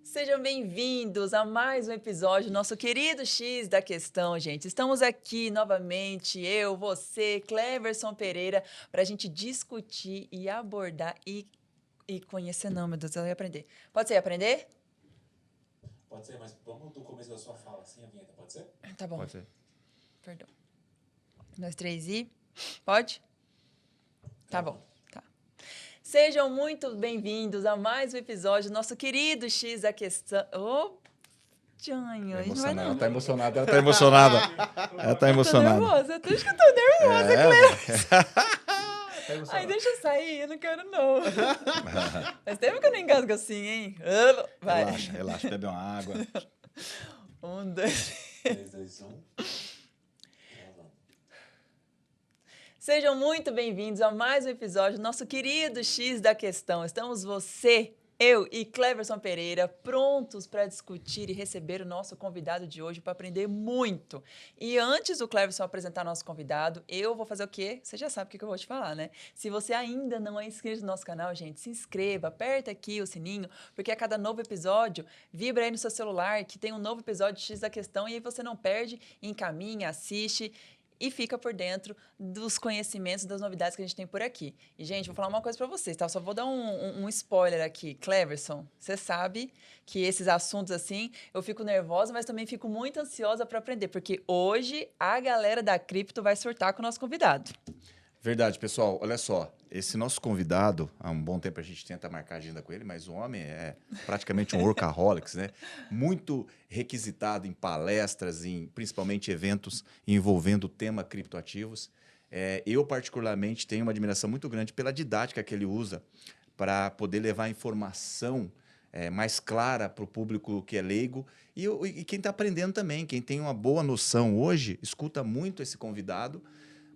Sejam bem-vindos a mais um episódio do nosso querido X da Questão, gente. Estamos aqui novamente, eu, você, Cleverson Pereira, para a gente discutir e abordar e conhecer, não, meu Deus, eu ia aprender. Pode ser aprender? Pode ser, mas vamos do começo da sua fala, assim, a vinheta, pode ser? Tá bom. Pode ser. Perdão. 1, 2, 3 e... Pode? Tá bom. Tá. Sejam muito bem-vindos a mais um episódio do nosso querido X da Questão. Ô, Janho, não vai não. Ela tá emocionada, ela tá emocionada. Ela tá emocionada. Tô nervosa, acho que eu tô nervosa, Cleverson. Tá Ai, emocionada. deixa eu sair, eu não quero não. Faz tempo que eu não engasgo assim, hein? Vai. Relaxa, bebe uma água. 1, 2... 3, 2, 1. Sejam muito bem-vindos a mais um episódio do nosso querido X da Questão. Estamos você, eu e Cleverson Pereira prontos para discutir e receber o nosso convidado de hoje para aprender muito. E antes do Cleverson apresentar nosso convidado, eu vou fazer o quê? Você já sabe o que eu vou te falar, né? Se você ainda não é inscrito no nosso canal, gente, se inscreva, aperta aqui o sininho, porque a cada novo episódio, vibra aí no seu celular que tem um novo episódio de X da Questão e aí você não perde, encaminha, assiste e fica por dentro dos conhecimentos, das novidades que a gente tem por aqui. E, gente, vou falar uma coisa para vocês, tá? Eu só vou dar um spoiler aqui. Cleverson, você sabe que esses assuntos, assim, eu fico nervosa, mas também fico muito ansiosa para aprender, porque hoje a galera da cripto vai surtar com o nosso convidado. Verdade, pessoal, olha só. Esse nosso convidado, há um bom tempo a gente tenta marcar agenda com ele, mas o homem é praticamente um workaholics, né? Muito requisitado em palestras, principalmente eventos envolvendo o tema criptoativos. Eu, particularmente, tenho uma admiração muito grande pela didática que ele usa para poder levar informação mais clara para o público que é leigo e quem está aprendendo também. Quem tem uma boa noção hoje, escuta muito esse convidado,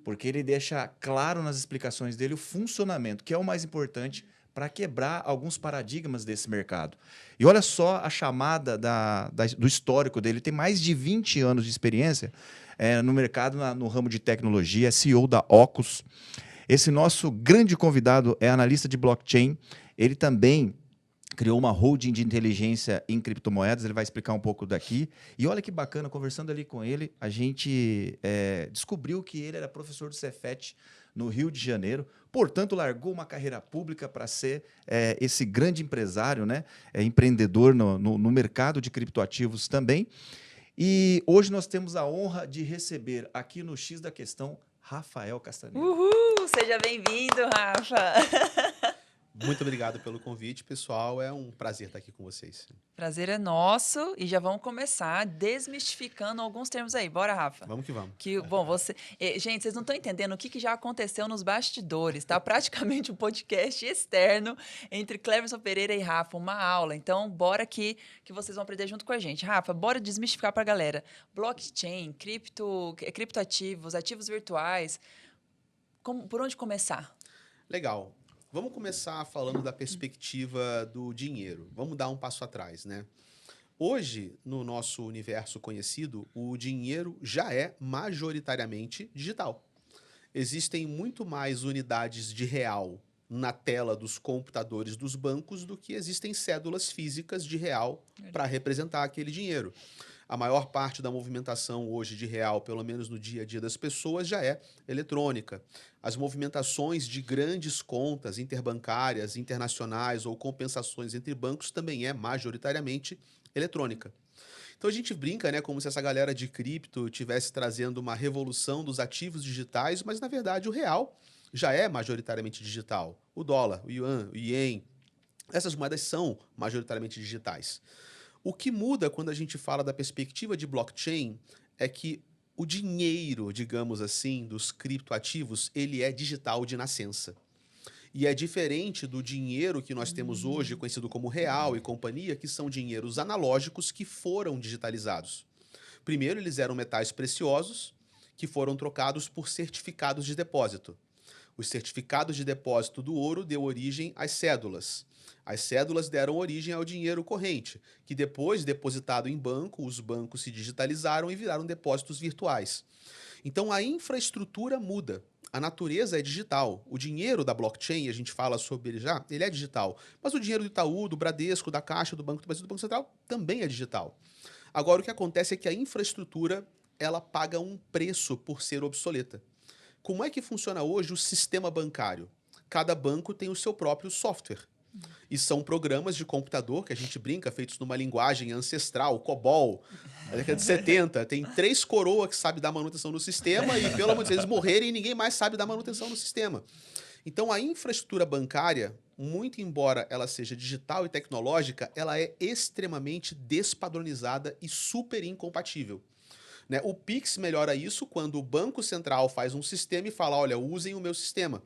porque ele deixa claro nas explicações dele o funcionamento, que é o mais importante para quebrar alguns paradigmas desse mercado. E olha só a chamada do histórico dele. Ele tem mais de 20 anos de experiência no mercado, no ramo de tecnologia, é CEO da Ocus. Esse nosso grande convidado é analista de blockchain. Ele também criou uma holding de inteligência em criptomoedas, ele vai explicar um pouco daqui. E olha que bacana, conversando ali com ele, a gente descobriu que ele era professor do Cefet no Rio de Janeiro, portanto, largou uma carreira pública para ser esse grande empresário, né? Empreendedor no mercado de criptoativos também. E hoje nós temos a honra de receber aqui no X da Questão, Rafael Castanheira. Uhul! Seja bem-vindo, Rafa! Muito obrigado pelo convite, pessoal. É um prazer estar aqui com vocês. Prazer é nosso e já vamos começar desmistificando alguns termos aí. Bora, Rafa? Vamos que vamos. Bom, gente, vocês não estão entendendo o que já aconteceu nos bastidores, tá? Praticamente um podcast externo entre Cleverson Pereira e Rafa, uma aula. Então, bora que vocês vão aprender junto com a gente. Rafa, bora desmistificar para a galera. Blockchain, criptoativos, ativos virtuais. Por onde começar? Legal. Vamos começar falando da perspectiva do dinheiro. Vamos dar um passo atrás, né? Hoje, no nosso universo conhecido, o dinheiro já é majoritariamente digital. Existem muito mais unidades de real na tela dos computadores dos bancos do que existem cédulas físicas de real para representar aquele dinheiro. A maior parte da movimentação hoje de real, pelo menos no dia a dia das pessoas, já é eletrônica. As movimentações de grandes contas interbancárias, internacionais ou compensações entre bancos também é majoritariamente eletrônica. Então a gente brinca, né, como se essa galera de cripto estivesse trazendo uma revolução dos ativos digitais, mas na verdade o real já é majoritariamente digital. O dólar, o yuan, o ien, essas moedas são majoritariamente digitais. O que muda quando a gente fala da perspectiva de blockchain é que o dinheiro, digamos assim, dos criptoativos, ele é digital de nascença. E é diferente do dinheiro que nós temos hoje, conhecido como real e companhia, que são dinheiros analógicos que foram digitalizados. Primeiro, eles eram metais preciosos que foram trocados por certificados de depósito. Os certificados de depósito do ouro deu origem às cédulas. As cédulas deram origem ao dinheiro corrente, que depois, depositado em banco, os bancos se digitalizaram e viraram depósitos virtuais. Então, a infraestrutura muda. A natureza é digital. O dinheiro da blockchain, a gente fala sobre ele já, ele é digital. Mas o dinheiro do Itaú, do Bradesco, da Caixa, do Banco do Brasil, do Banco Central, também é digital. Agora, o que acontece é que a infraestrutura, ela paga um preço por ser obsoleta. Como é que funciona hoje o sistema bancário? Cada banco tem o seu próprio software. E são programas de computador que a gente brinca, feitos numa linguagem ancestral, COBOL, da década de 70. Tem 3 coroas que sabem dar manutenção no sistema e, pelo amor de Deus, eles morrerem e ninguém mais sabe dar manutenção no sistema. Então, a infraestrutura bancária, muito embora ela seja digital e tecnológica, ela é extremamente despadronizada e super incompatível. Né? O Pix melhora isso quando o Banco Central faz um sistema e fala, olha, usem o meu sistema.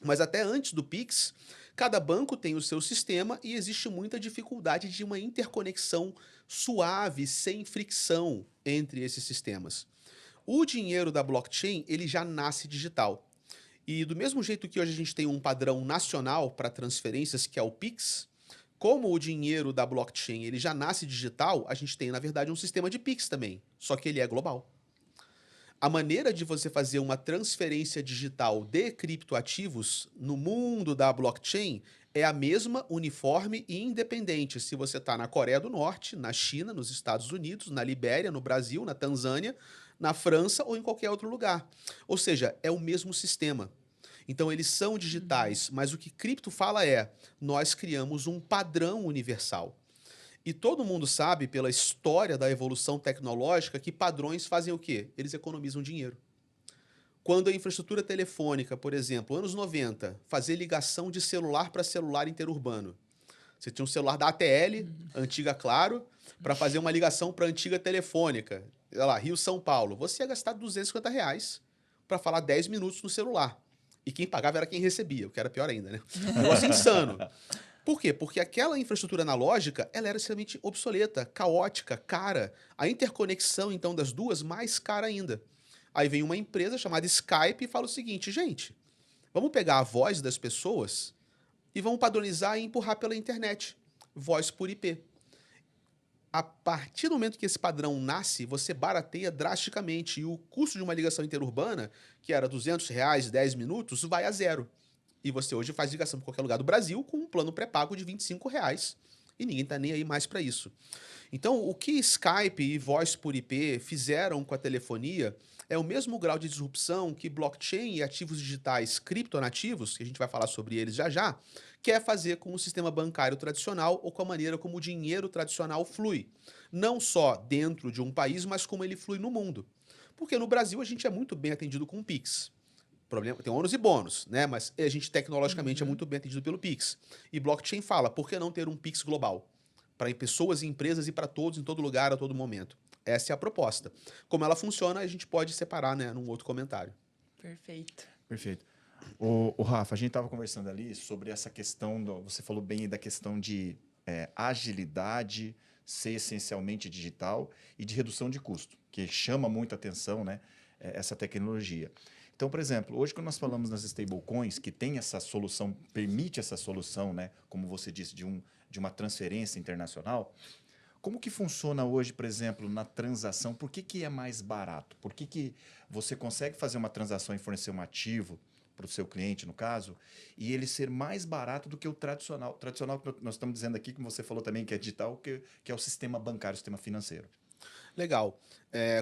Mas até antes do Pix, cada banco tem o seu sistema e existe muita dificuldade de uma interconexão suave, sem fricção entre esses sistemas. O dinheiro da blockchain, ele já nasce digital. E do mesmo jeito que hoje a gente tem um padrão nacional para transferências, que é o Pix, como o dinheiro da blockchain ele já nasce digital, a gente tem, na verdade, um sistema de Pix também, só que ele é global. A maneira de você fazer uma transferência digital de criptoativos no mundo da blockchain é a mesma, uniforme e independente se você está na Coreia do Norte, na China, nos Estados Unidos, na Libéria, no Brasil, na Tanzânia, na França ou em qualquer outro lugar. Ou seja, é o mesmo sistema. Então, eles são digitais, mas o que cripto fala é, nós criamos um padrão universal. E todo mundo sabe, pela história da evolução tecnológica, que padrões fazem o quê? Eles economizam dinheiro. Quando a infraestrutura telefônica, por exemplo, anos 90, fazer ligação de celular para celular interurbano. Você tinha um celular da ATL, antiga Claro, para fazer uma ligação para a antiga telefônica. Sei lá, Rio-São Paulo. Você ia gastar R$ 250 para falar 10 minutos no celular. E quem pagava era quem recebia, o que era pior ainda, né? Um negócio insano. Por quê? Porque aquela infraestrutura analógica, ela era extremamente obsoleta, caótica, cara. A interconexão, então, das duas, mais cara ainda. Aí vem uma empresa chamada Skype e fala o seguinte, gente, vamos pegar a voz das pessoas e vamos padronizar e empurrar pela internet. Voz por IP. A partir do momento que esse padrão nasce, você barateia drasticamente e o custo de uma ligação interurbana, que era R$ 200, 10 minutos, vai a zero. E você hoje faz ligação para qualquer lugar do Brasil com um plano pré-pago de R$ 25. E ninguém está nem aí mais para isso. Então, o que Skype e voz por IP fizeram com a telefonia é o mesmo grau de disrupção que blockchain e ativos digitais criptonativos, que a gente vai falar sobre eles já já, quer fazer com o sistema bancário tradicional ou com a maneira como o dinheiro tradicional flui. Não só dentro de um país, mas como ele flui no mundo. Porque no Brasil a gente é muito bem atendido com o Pix. Problema, tem ônus e bônus, né? Mas a gente tecnologicamente é muito bem atendido pelo Pix. E blockchain fala, por que não ter um Pix global? Para pessoas e empresas e para todos, em todo lugar, a todo momento. Essa é a proposta. Como ela funciona, a gente pode separar, né, num outro comentário. Perfeito. Perfeito. O Rafa, a gente estava conversando ali sobre essa questão, você falou bem da questão de agilidade, ser essencialmente digital e de redução de custo, que chama muita atenção, né, essa tecnologia. Então, por exemplo, hoje quando nós falamos nas stablecoins, que tem essa solução, permite essa solução, né, como você disse, de uma transferência internacional, como que funciona hoje, por exemplo, na transação? Por que é mais barato? Por que você consegue fazer uma transação e fornecer um ativo para o seu cliente, no caso, e ele ser mais barato do que o tradicional? O tradicional que nós estamos dizendo aqui, como você falou também, que é digital, que é o sistema bancário, o sistema financeiro. Legal.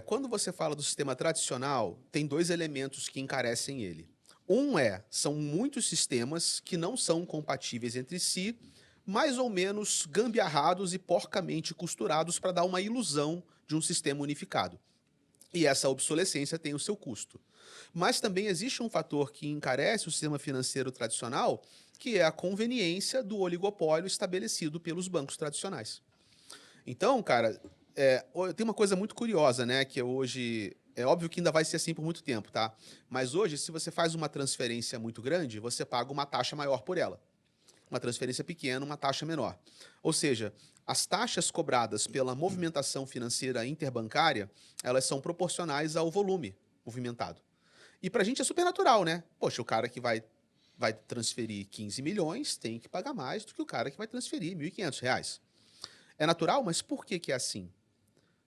Quando você fala do sistema tradicional, tem 2 elementos que encarecem ele. São muitos sistemas que não são compatíveis entre si, mais ou menos gambiarrados e porcamente costurados para dar uma ilusão de um sistema unificado. E essa obsolescência tem o seu custo. Mas também existe um fator que encarece o sistema financeiro tradicional, que é a conveniência do oligopólio estabelecido pelos bancos tradicionais. Então, cara, tem uma coisa muito curiosa, né? Que hoje, é óbvio que ainda vai ser assim por muito tempo, tá? Mas hoje, se você faz uma transferência muito grande, você paga uma taxa maior por ela. Uma transferência pequena, uma taxa menor. Ou seja, as taxas cobradas pela movimentação financeira interbancária, elas são proporcionais ao volume movimentado. E para a gente é super natural, né? Poxa, o cara que vai transferir 15 milhões tem que pagar mais do que o cara que vai transferir R$ 1.500. É natural, mas por que é assim?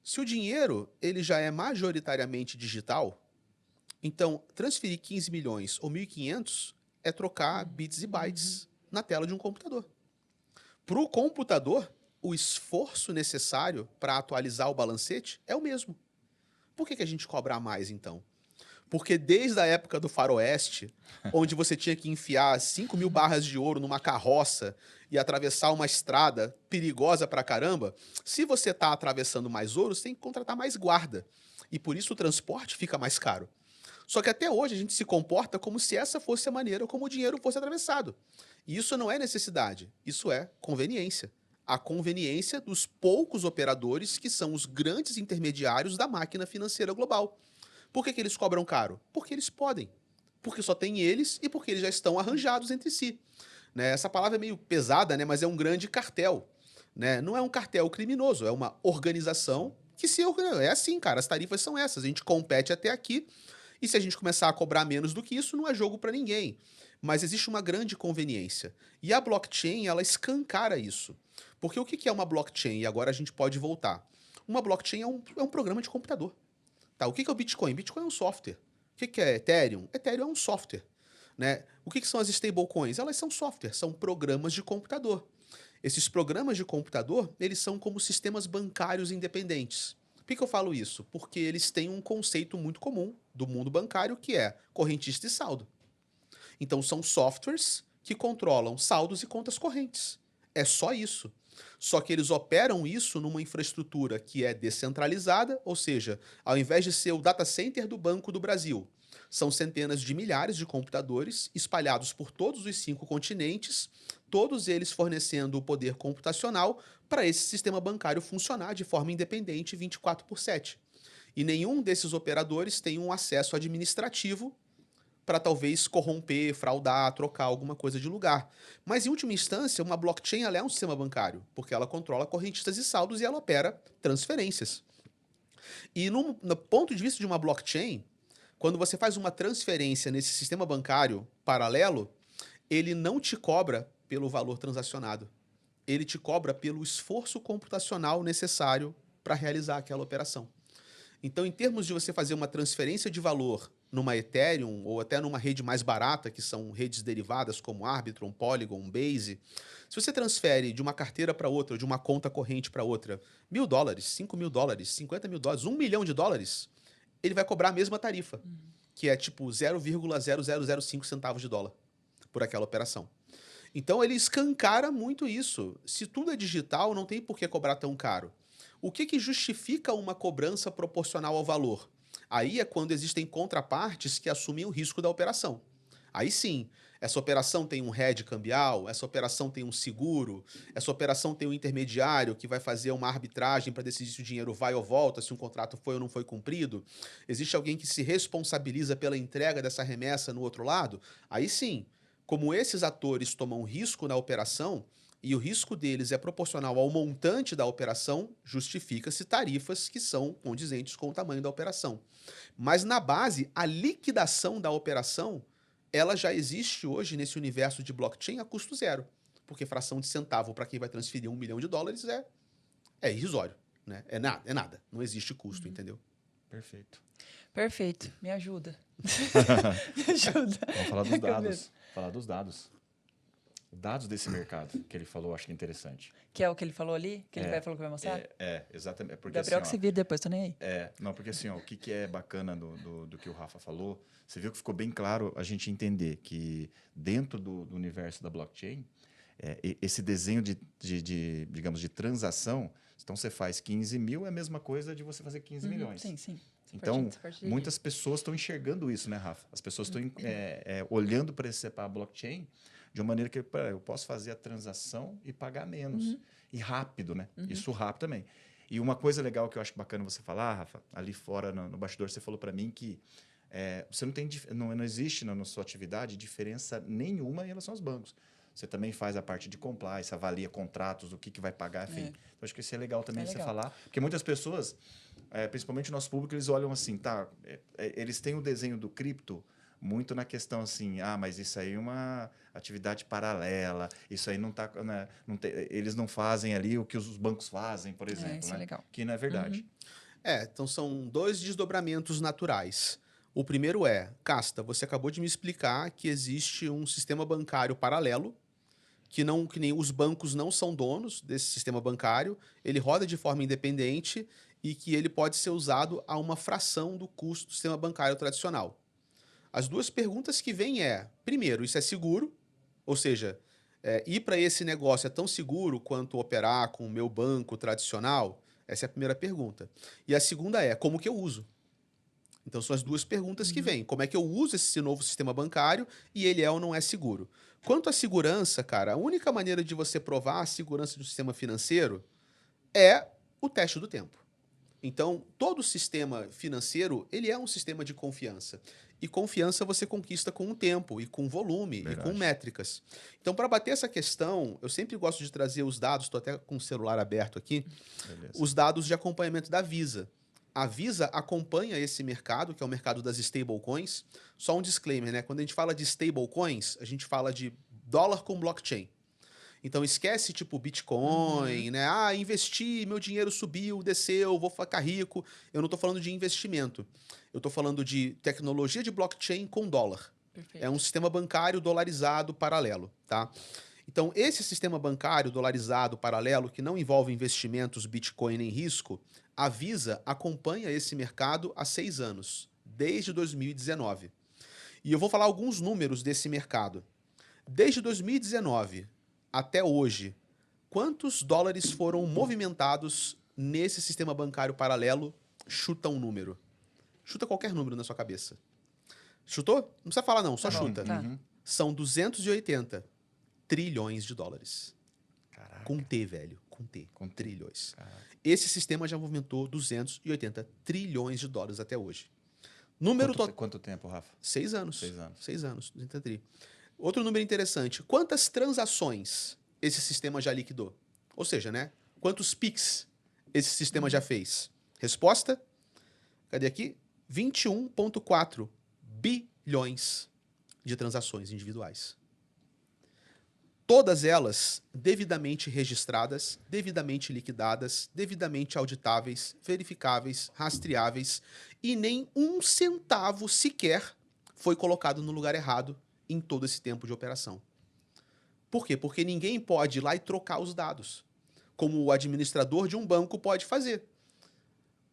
Se o dinheiro ele já é majoritariamente digital, Então, transferir 15 milhões ou 1.500 é trocar bits e bytes na tela de um computador. Para o computador, o esforço necessário para atualizar o balancete é o mesmo. Por que a gente cobra a mais, então? Porque desde a época do faroeste, onde você tinha que enfiar 5.000 barras de ouro numa carroça e atravessar uma estrada perigosa pra caramba, se você está atravessando mais ouro, você tem que contratar mais guarda. E por isso o transporte fica mais caro. Só que até hoje a gente se comporta como se essa fosse a maneira como o dinheiro fosse atravessado. E isso não é necessidade, isso é conveniência. A conveniência dos poucos operadores que são os grandes intermediários da máquina financeira global. Por que eles cobram caro? Porque eles podem. Porque só tem eles e porque eles já estão arranjados entre si. Né? Essa palavra é meio pesada, né? Mas é um grande cartel. Né? Não é um cartel criminoso, é uma organização que se organiza. É assim, cara, as tarifas são essas. A gente compete até aqui e se a gente começar a cobrar menos do que isso, não é jogo para ninguém. Mas existe uma grande conveniência. E a blockchain, ela escancara isso. Porque o que é uma blockchain? E agora a gente pode voltar. Uma blockchain é um programa de computador. Tá, o que é o Bitcoin? Bitcoin é um software. O que é Ethereum? Ethereum é um software. Né? O que são as stablecoins? Elas são software, são programas de computador. Esses programas de computador, eles são como sistemas bancários independentes. Por que eu falo isso? Porque eles têm um conceito muito comum do mundo bancário, que é correntista e saldo. Então, são softwares que controlam saldos e contas correntes. É só isso. Só que eles operam isso numa infraestrutura que é descentralizada, ou seja, ao invés de ser o data center do Banco do Brasil, são centenas de milhares de computadores espalhados por todos os 5 continentes, todos eles fornecendo o poder computacional para esse sistema bancário funcionar de forma independente 24/7. E nenhum desses operadores tem um acesso administrativo para talvez corromper, fraudar, trocar alguma coisa de lugar. Mas, em última instância, uma blockchain ela é um sistema bancário, porque ela controla correntistas e saldos e ela opera transferências. E no ponto de vista de uma blockchain, quando você faz uma transferência nesse sistema bancário paralelo, ele não te cobra pelo valor transacionado. Ele te cobra pelo esforço computacional necessário para realizar aquela operação. Então, em termos de você fazer uma transferência de valor numa Ethereum ou até numa rede mais barata, que são redes derivadas como Arbitrum, Polygon, Base, se você transfere de uma carteira para outra, de uma conta corrente para outra, $1.000, $5.000, $50.000, $1 milhão, ele vai cobrar a mesma tarifa, que é tipo 0,0005 centavos de dólar por aquela operação. Então, ele escancara muito isso. Se tudo é digital, não tem por que cobrar tão caro. O que justifica uma cobrança proporcional ao valor? Aí é quando existem contrapartes que assumem o risco da operação. Aí sim, essa operação tem um hedge cambial, essa operação tem um seguro, essa operação tem um intermediário que vai fazer uma arbitragem para decidir se o dinheiro vai ou volta, se um contrato foi ou não foi cumprido. Existe alguém que se responsabiliza pela entrega dessa remessa no outro lado? Aí sim, como esses atores tomam risco na operação, e o risco deles é proporcional ao montante da operação, justifica-se tarifas que são condizentes com o tamanho da operação. Mas na base, a liquidação da operação, ela já existe hoje nesse universo de blockchain a custo zero. Porque fração de centavo para quem vai transferir $1 milhão é irrisório. Né? É nada. Não existe custo, entendeu? Perfeito. Perfeito. Me ajuda. Me ajuda. Vamos falar dos dados. Falar dos dados. Dados desse mercado que ele falou, acho que é interessante. Que é o que ele falou ali? Que ele falou que vai mostrar? Exatamente. Porque, Gabriel assim, que se vira depois, tô nem aí. Não, porque assim, ó, o que é bacana do que o Rafa falou, você viu que ficou bem claro a gente entender que dentro do universo da blockchain, esse desenho digamos, de transação, então você faz 15 mil, é a mesma coisa de você fazer 15 milhões. Sim. Então, muitas pessoas estão enxergando isso, né, Rafa? As pessoas estão olhando para a blockchain de uma maneira que eu posso fazer a transação e pagar menos. E rápido, né? Isso rápido também. E uma coisa legal que eu acho bacana você falar, Rafa, ali fora no bastidor, você falou para mim que você não existe na sua atividade diferença nenhuma em relação aos bancos. Você também faz a parte de compliance, avalia contratos, o que vai pagar, enfim. Então, acho que isso é legal também você falar. Porque muitas pessoas, principalmente o nosso público, eles olham assim, tá? Eles têm o desenho do cripto muito na questão assim, mas isso aí é uma atividade paralela, isso aí não está... Né, eles não fazem ali o que os bancos fazem, por exemplo. Isso é legal. Que não é verdade. Então são 2 desdobramentos naturais. O primeiro é, Casta, você acabou de me explicar que existe um sistema bancário paralelo, que nem os bancos não são donos desse sistema bancário, ele roda de forma independente e que ele pode ser usado a uma fração do custo do sistema bancário tradicional. As duas perguntas que vêm primeiro, isso é seguro? Ou seja, ir para esse negócio é tão seguro quanto operar com o meu banco tradicional? Essa é a primeira pergunta. E a segunda é, como que eu uso? Então são as duas perguntas que vêm. Como é que eu uso esse novo sistema bancário e ele é ou não é seguro? Quanto à segurança, cara, a única maneira de você provar a segurança do sistema financeiro é o teste do tempo. Então, todo sistema financeiro, ele é um sistema de confiança. E confiança você conquista com o tempo, e com volume, e com métricas. Então, para bater essa questão, eu sempre gosto de trazer os dados, estou até com o celular aberto aqui, os dados de acompanhamento da Visa. A Visa acompanha esse mercado, que é o mercado das stablecoins. Só um disclaimer, né? Quando a gente fala de stablecoins, a gente fala de dólar com blockchain. Então esquece tipo Bitcoin, né? Ah, investi, meu dinheiro subiu, desceu, vou ficar rico. Eu não estou falando de investimento. Eu estou falando de tecnologia de blockchain com dólar. Perfeito. É um sistema bancário dolarizado paralelo, tá? Então, esse sistema bancário dolarizado paralelo, que não envolve investimentos, Bitcoin nem risco, a Visa acompanha esse mercado há 6 anos, desde 2019. E eu vou falar alguns números desse mercado. Desde 2019 até hoje, quantos dólares foram movimentados nesse sistema bancário paralelo? Chuta um número. Chuta qualquer número na sua cabeça. Chutou? Não precisa falar não, só Tá bom, chuta. tá. São 280 trilhões de dólares. Caraca. Com T, velho. Com T. Com T. Trilhões. Caraca. Esse sistema já movimentou 280 trilhões de dólares até hoje. Número total. Quanto tempo, Rafa? 6 anos. 6 anos. 6 anos. 280 tri. Outro número interessante. Quantas transações esse sistema já liquidou? Ou seja, né? Quantos PIX esse sistema já fez? Resposta? Cadê aqui? 21,4 bilhões de transações individuais. Todas elas devidamente registradas, devidamente liquidadas, devidamente auditáveis, verificáveis, rastreáveis e nem um centavo sequer foi colocado no lugar errado em todo esse tempo de operação. Por quê? Porque ninguém pode ir lá e trocar os dados, como o administrador de um banco pode fazer.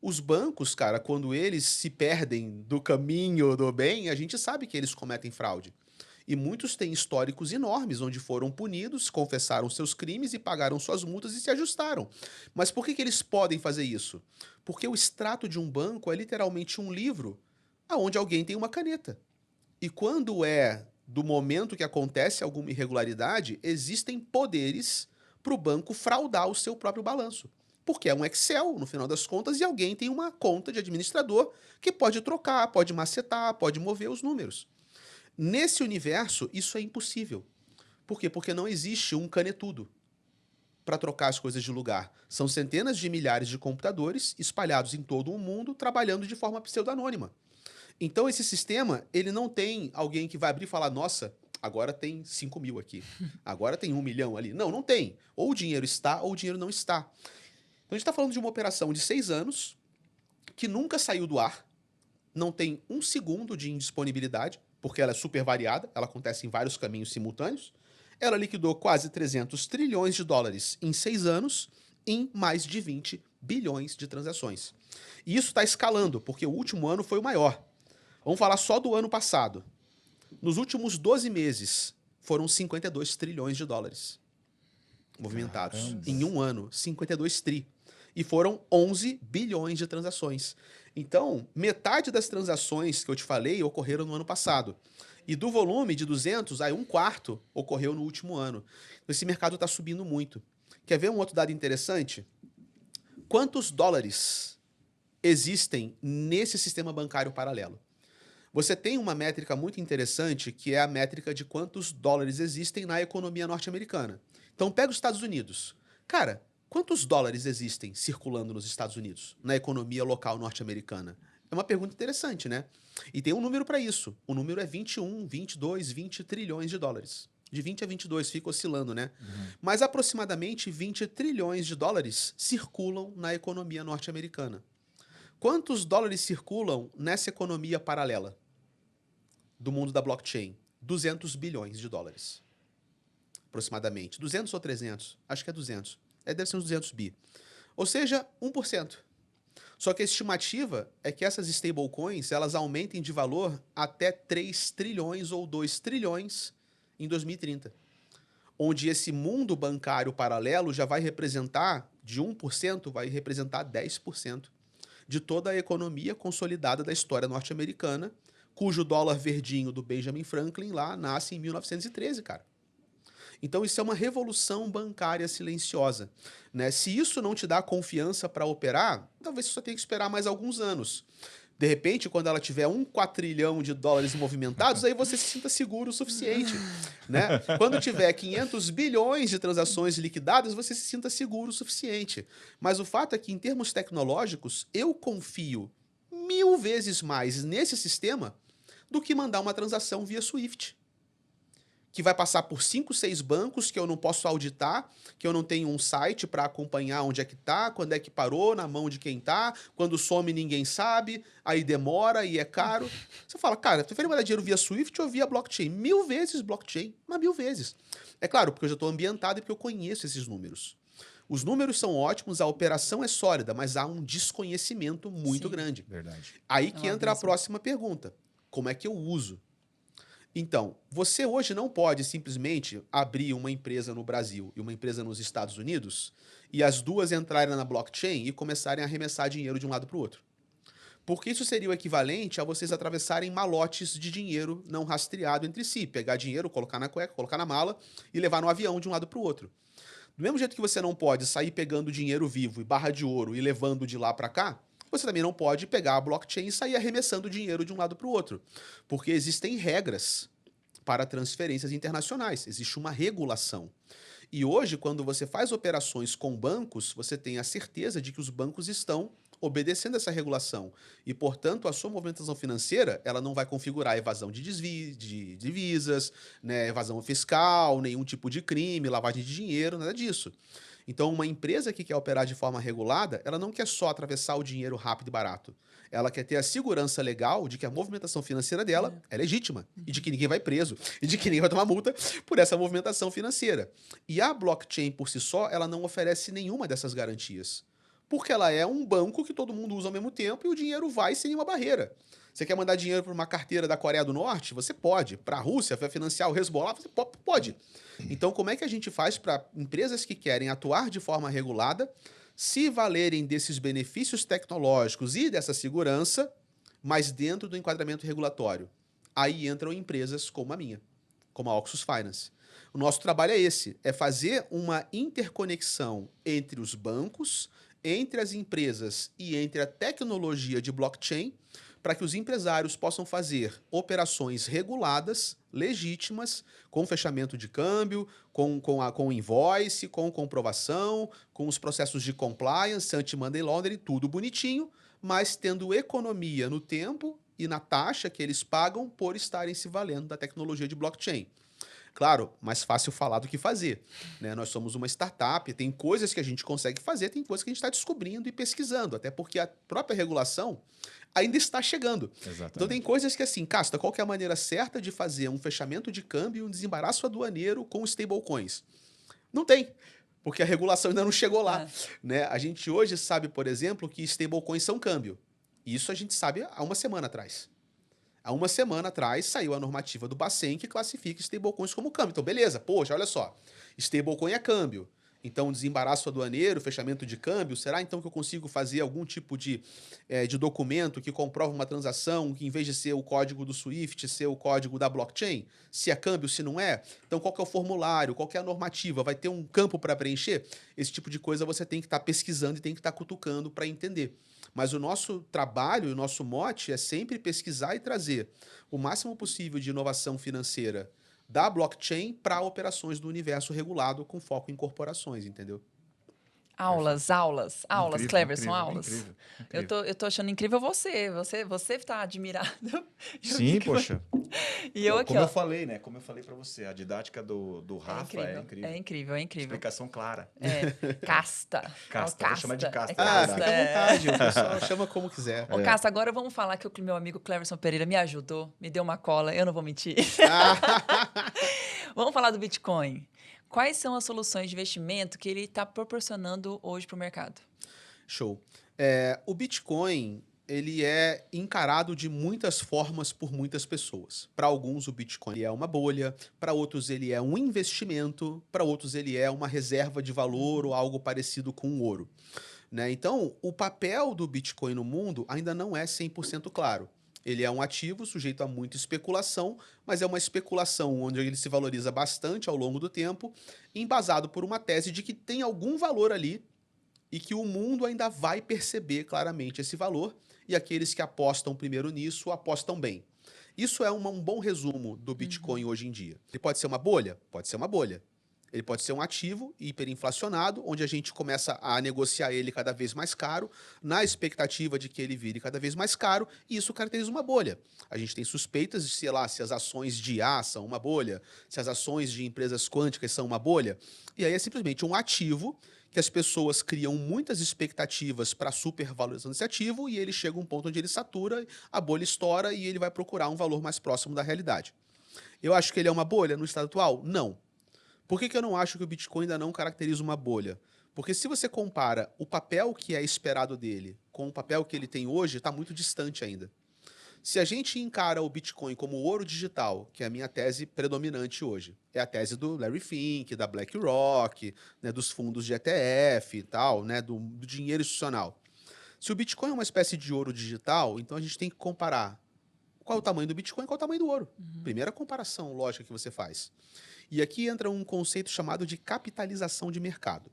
Os bancos, cara, quando eles se perdem do caminho do bem, a gente sabe que eles cometem fraude. E muitos têm históricos enormes, onde foram punidos, confessaram seus crimes e pagaram suas multas e se ajustaram. Mas por que eles podem fazer isso? Porque o extrato de um banco é literalmente um livro onde alguém tem uma caneta. E quando é do momento que acontece alguma irregularidade, existem poderes para o banco fraudar o seu próprio balanço. Porque é um Excel, no final das contas, e alguém tem uma conta de administrador que pode trocar, pode macetar, pode mover os números. Nesse universo, isso é impossível. Por quê? Porque não existe um canetudo para trocar as coisas de lugar. São centenas de milhares de computadores espalhados em todo o mundo, trabalhando de forma pseudonônima. Então, esse sistema, ele não tem alguém que vai abrir e falar, nossa, agora tem 5 mil aqui, agora tem 1 milhão ali. Não, não tem. Ou o dinheiro está, ou o dinheiro não está. Então, a gente está falando de uma operação de 6 anos, que nunca saiu do ar, não tem 1 segundo de indisponibilidade, porque ela é super variada, ela acontece em vários caminhos simultâneos. Ela liquidou quase 300 trilhões de dólares em 6 anos, em mais de 20 bilhões de transações. E isso está escalando, porque o último ano foi o maior. Vamos falar só do ano passado. Nos últimos 12 meses, foram 52 trilhões de dólares movimentados. Caramba. Em um ano, 52 tri. E foram 11 bilhões de transações. Então, metade das transações que eu te falei ocorreram no ano passado. E do volume de 200, aí 1/4 ocorreu no último ano. Esse mercado está subindo muito. Quer ver um outro dado interessante? Quantos dólares existem nesse sistema bancário paralelo? Você tem uma métrica muito interessante, que é a métrica de quantos dólares existem na economia norte-americana. Então, pega os Estados Unidos. Cara, quantos dólares existem circulando nos Estados Unidos, na economia local norte-americana? É uma pergunta interessante, né? E tem um número para isso. O número é 21, 22, 20 trilhões de dólares. De 20 a 22, fica oscilando, né? Mas aproximadamente 20 trilhões de dólares circulam na economia norte-americana. Quantos dólares circulam nessa economia paralela do mundo da blockchain? 200 bilhões de dólares, aproximadamente. 200 ou 300? Acho que é 200. Deve ser uns 200 bi. Ou seja, 1%. Só que a estimativa é que essas stablecoins elas aumentem de valor até 3 trilhões ou 2 trilhões em 2030. Onde esse mundo bancário paralelo já vai representar, de 1%, vai representar 10% de toda a economia consolidada da história norte-americana, cujo dólar verdinho do Benjamin Franklin lá nasce em 1913, cara. Então isso é uma revolução bancária silenciosa, né? Se isso não te dá confiança para operar, talvez você só tenha que esperar mais alguns anos. De repente, quando ela tiver 1 quatrilhão de dólares movimentados, aí você se sinta seguro o suficiente, né? Quando tiver 500 bilhões de transações liquidadas, você se sinta seguro o suficiente. Mas o fato é que, em termos tecnológicos, eu confio 1000 vezes mais nesse sistema do que mandar uma transação via SWIFT, que vai passar por 5, 6 bancos que eu não posso auditar, que eu não tenho um site para acompanhar onde é que tá, quando é que parou, na mão de quem tá, quando some ninguém sabe, aí demora e é caro. Você fala, cara, tu prefere mandar dinheiro via SWIFT ou via blockchain? 1000 vezes blockchain, mas 1000 vezes. É claro, porque eu já estou ambientado e porque eu conheço esses números. Os números são ótimos, a operação é sólida, mas há um desconhecimento muito grande. Verdade. Aí que entra a próxima pergunta. Como é que eu uso? Então, você hoje não pode simplesmente abrir uma empresa no Brasil e uma empresa nos Estados Unidos e as duas entrarem na blockchain e começarem a arremessar dinheiro de um lado para o outro. Porque isso seria o equivalente a vocês atravessarem malotes de dinheiro não rastreado entre si. Pegar dinheiro, colocar na cueca, colocar na mala e levar no avião de um lado para o outro. Do mesmo jeito que você não pode sair pegando dinheiro vivo e barra de ouro e levando de lá para cá, você também não pode pegar a blockchain e sair arremessando dinheiro de um lado para o outro. Porque existem regras para transferências internacionais. Existe uma regulação. E hoje, quando você faz operações com bancos, você tem a certeza de que os bancos estão obedecendo essa regulação. E, portanto, a sua movimentação financeira ela não vai configurar evasão de divisas, né, evasão fiscal, nenhum tipo de crime, lavagem de dinheiro, nada disso. Então, uma empresa que quer operar de forma regulada, ela não quer só atravessar o dinheiro rápido e barato. Ela quer ter a segurança legal de que a movimentação financeira dela é legítima e de que ninguém vai preso e de que ninguém vai tomar multa por essa movimentação financeira. E a blockchain, por si só, ela não oferece nenhuma dessas garantias. Porque ela é um banco que todo mundo usa ao mesmo tempo e o dinheiro vai sem nenhuma barreira. Você quer mandar dinheiro para uma carteira da Coreia do Norte? Você pode. Para a Rússia, vai financiar o Hezbollah? Você pode. Então, como é que a gente faz para empresas que querem atuar de forma regulada se valerem desses benefícios tecnológicos e dessa segurança, mas dentro do enquadramento regulatório? Aí entram empresas como a minha, como a Oxus Finance. O nosso trabalho é esse, é fazer uma interconexão entre os bancos, entre as empresas e entre a tecnologia de blockchain, para que os empresários possam fazer operações reguladas, legítimas, com fechamento de câmbio, com invoice, com comprovação, com os processos de compliance, anti-money laundering, tudo bonitinho, mas tendo economia no tempo e na taxa que eles pagam por estarem se valendo da tecnologia de blockchain. Claro, mais fácil falar do que fazer, né? Nós somos uma startup, tem coisas que a gente consegue fazer, tem coisas que a gente está descobrindo e pesquisando, até porque a própria regulação ainda está chegando. Exatamente. Então tem coisas que assim, Casta, qual que é a maneira certa de fazer um fechamento de câmbio e um desembaraço aduaneiro com stablecoins? Não tem, porque a regulação ainda não chegou lá. Né? A gente hoje sabe, por exemplo, que stablecoins são câmbio. Isso a gente sabe há uma semana atrás. Há uma semana atrás saiu a normativa do Bacen que classifica stablecoins como câmbio. Então, beleza, poxa, olha só. Stablecoin é câmbio. Então, desembaraço aduaneiro, fechamento de câmbio, será então que eu consigo fazer algum tipo de documento que comprova uma transação que, em vez de ser o código do SWIFT, ser o código da blockchain? Se é câmbio, se não é? Então, qual que é o formulário? Qual que é a normativa? Vai ter um campo para preencher? Esse tipo de coisa você tem que estar pesquisando e tem que estar cutucando para entender. Mas o nosso trabalho, o nosso mote é sempre pesquisar e trazer o máximo possível de inovação financeira da blockchain para operações do universo regulado com foco em corporações, entendeu? Aulas, Incrível, Cleverson, incrível, aulas. incrível, Eu incrível. tô achando incrível você tá admirado. Eu Sim, fico- poxa. E eu aqui, Como eu ó. falei, né? Como eu falei pra você, a didática do É Rafa é incrível, incrível. é incrível, é incrível. Explicação clara. É, casta. Ó, Casta, vou chamar de É casta, na Ah, casta, fica à verdade. vontade, o pessoal chama como quiser. Ô, Casta, agora vamos falar que o meu amigo Cleverson Pereira me ajudou, me deu uma cola, eu não vou mentir. Ah, Vamos falar do Bitcoin. Quais são as soluções de investimento que ele está proporcionando hoje para o mercado? show. O Bitcoin, ele é encarado de muitas formas por muitas pessoas. Para alguns, o Bitcoin é uma bolha, para outros, ele é um investimento, para outros, ele é uma reserva de valor ou algo parecido com o ouro. Né? Então, o papel do Bitcoin no mundo ainda não é 100% claro. Ele é um ativo sujeito a muita especulação, mas é uma especulação onde ele se valoriza bastante ao longo do tempo, embasado por uma tese de que tem algum valor ali e que o mundo ainda vai perceber claramente esse valor, e aqueles que apostam primeiro nisso apostam bem. Isso é um bom resumo do Bitcoin hoje em dia. Ele pode ser uma bolha? Pode ser uma bolha. Ele pode ser um ativo hiperinflacionado, onde a gente começa a negociar ele cada vez mais caro, na expectativa de que ele vire cada vez mais caro, e isso caracteriza uma bolha. A gente tem suspeitas de, sei lá, se as ações de IA são uma bolha, se as ações de empresas quânticas são uma bolha, e aí é simplesmente um ativo que as pessoas criam muitas expectativas para a supervalorização desse ativo, e ele chega a um ponto onde ele satura, a bolha estoura e ele vai procurar um valor mais próximo da realidade. Eu acho que ele é uma bolha no estado atual? Não. Por que eu não acho que o Bitcoin ainda não caracteriza uma bolha? Porque se você compara o papel que é esperado dele com o papel que ele tem hoje, está muito distante ainda. Se a gente encara o Bitcoin como ouro digital, que é a minha tese predominante hoje, é a tese do Larry Fink, da BlackRock, né, dos fundos de ETF e tal, né, do dinheiro institucional. Se o Bitcoin é uma espécie de ouro digital, então a gente tem que comparar qual é o tamanho do Bitcoin e qual é o tamanho do ouro. Primeira comparação lógica que você faz. E aqui entra um conceito chamado de capitalização de mercado.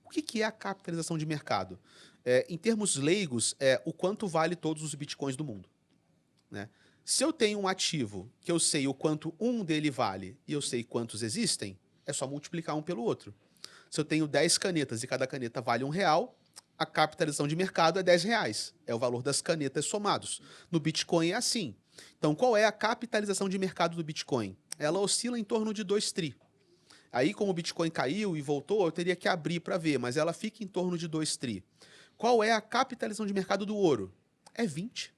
O que é a capitalização de mercado? Em termos leigos, é o quanto vale todos os bitcoins do mundo. Né? Se eu tenho um ativo que eu sei o quanto um dele vale e eu sei quantos existem, é só multiplicar um pelo outro. Se eu tenho 10 canetas e cada caneta vale R$1, a capitalização de mercado é R$10. É o valor das canetas somados. No Bitcoin é assim. Então, qual é a capitalização de mercado do Bitcoin? Ela oscila em torno de 2 tri. Aí, como o Bitcoin caiu e voltou, eu teria que abrir para ver, mas ela fica em torno de 2 tri. Qual é a capitalização de mercado do ouro? É 20.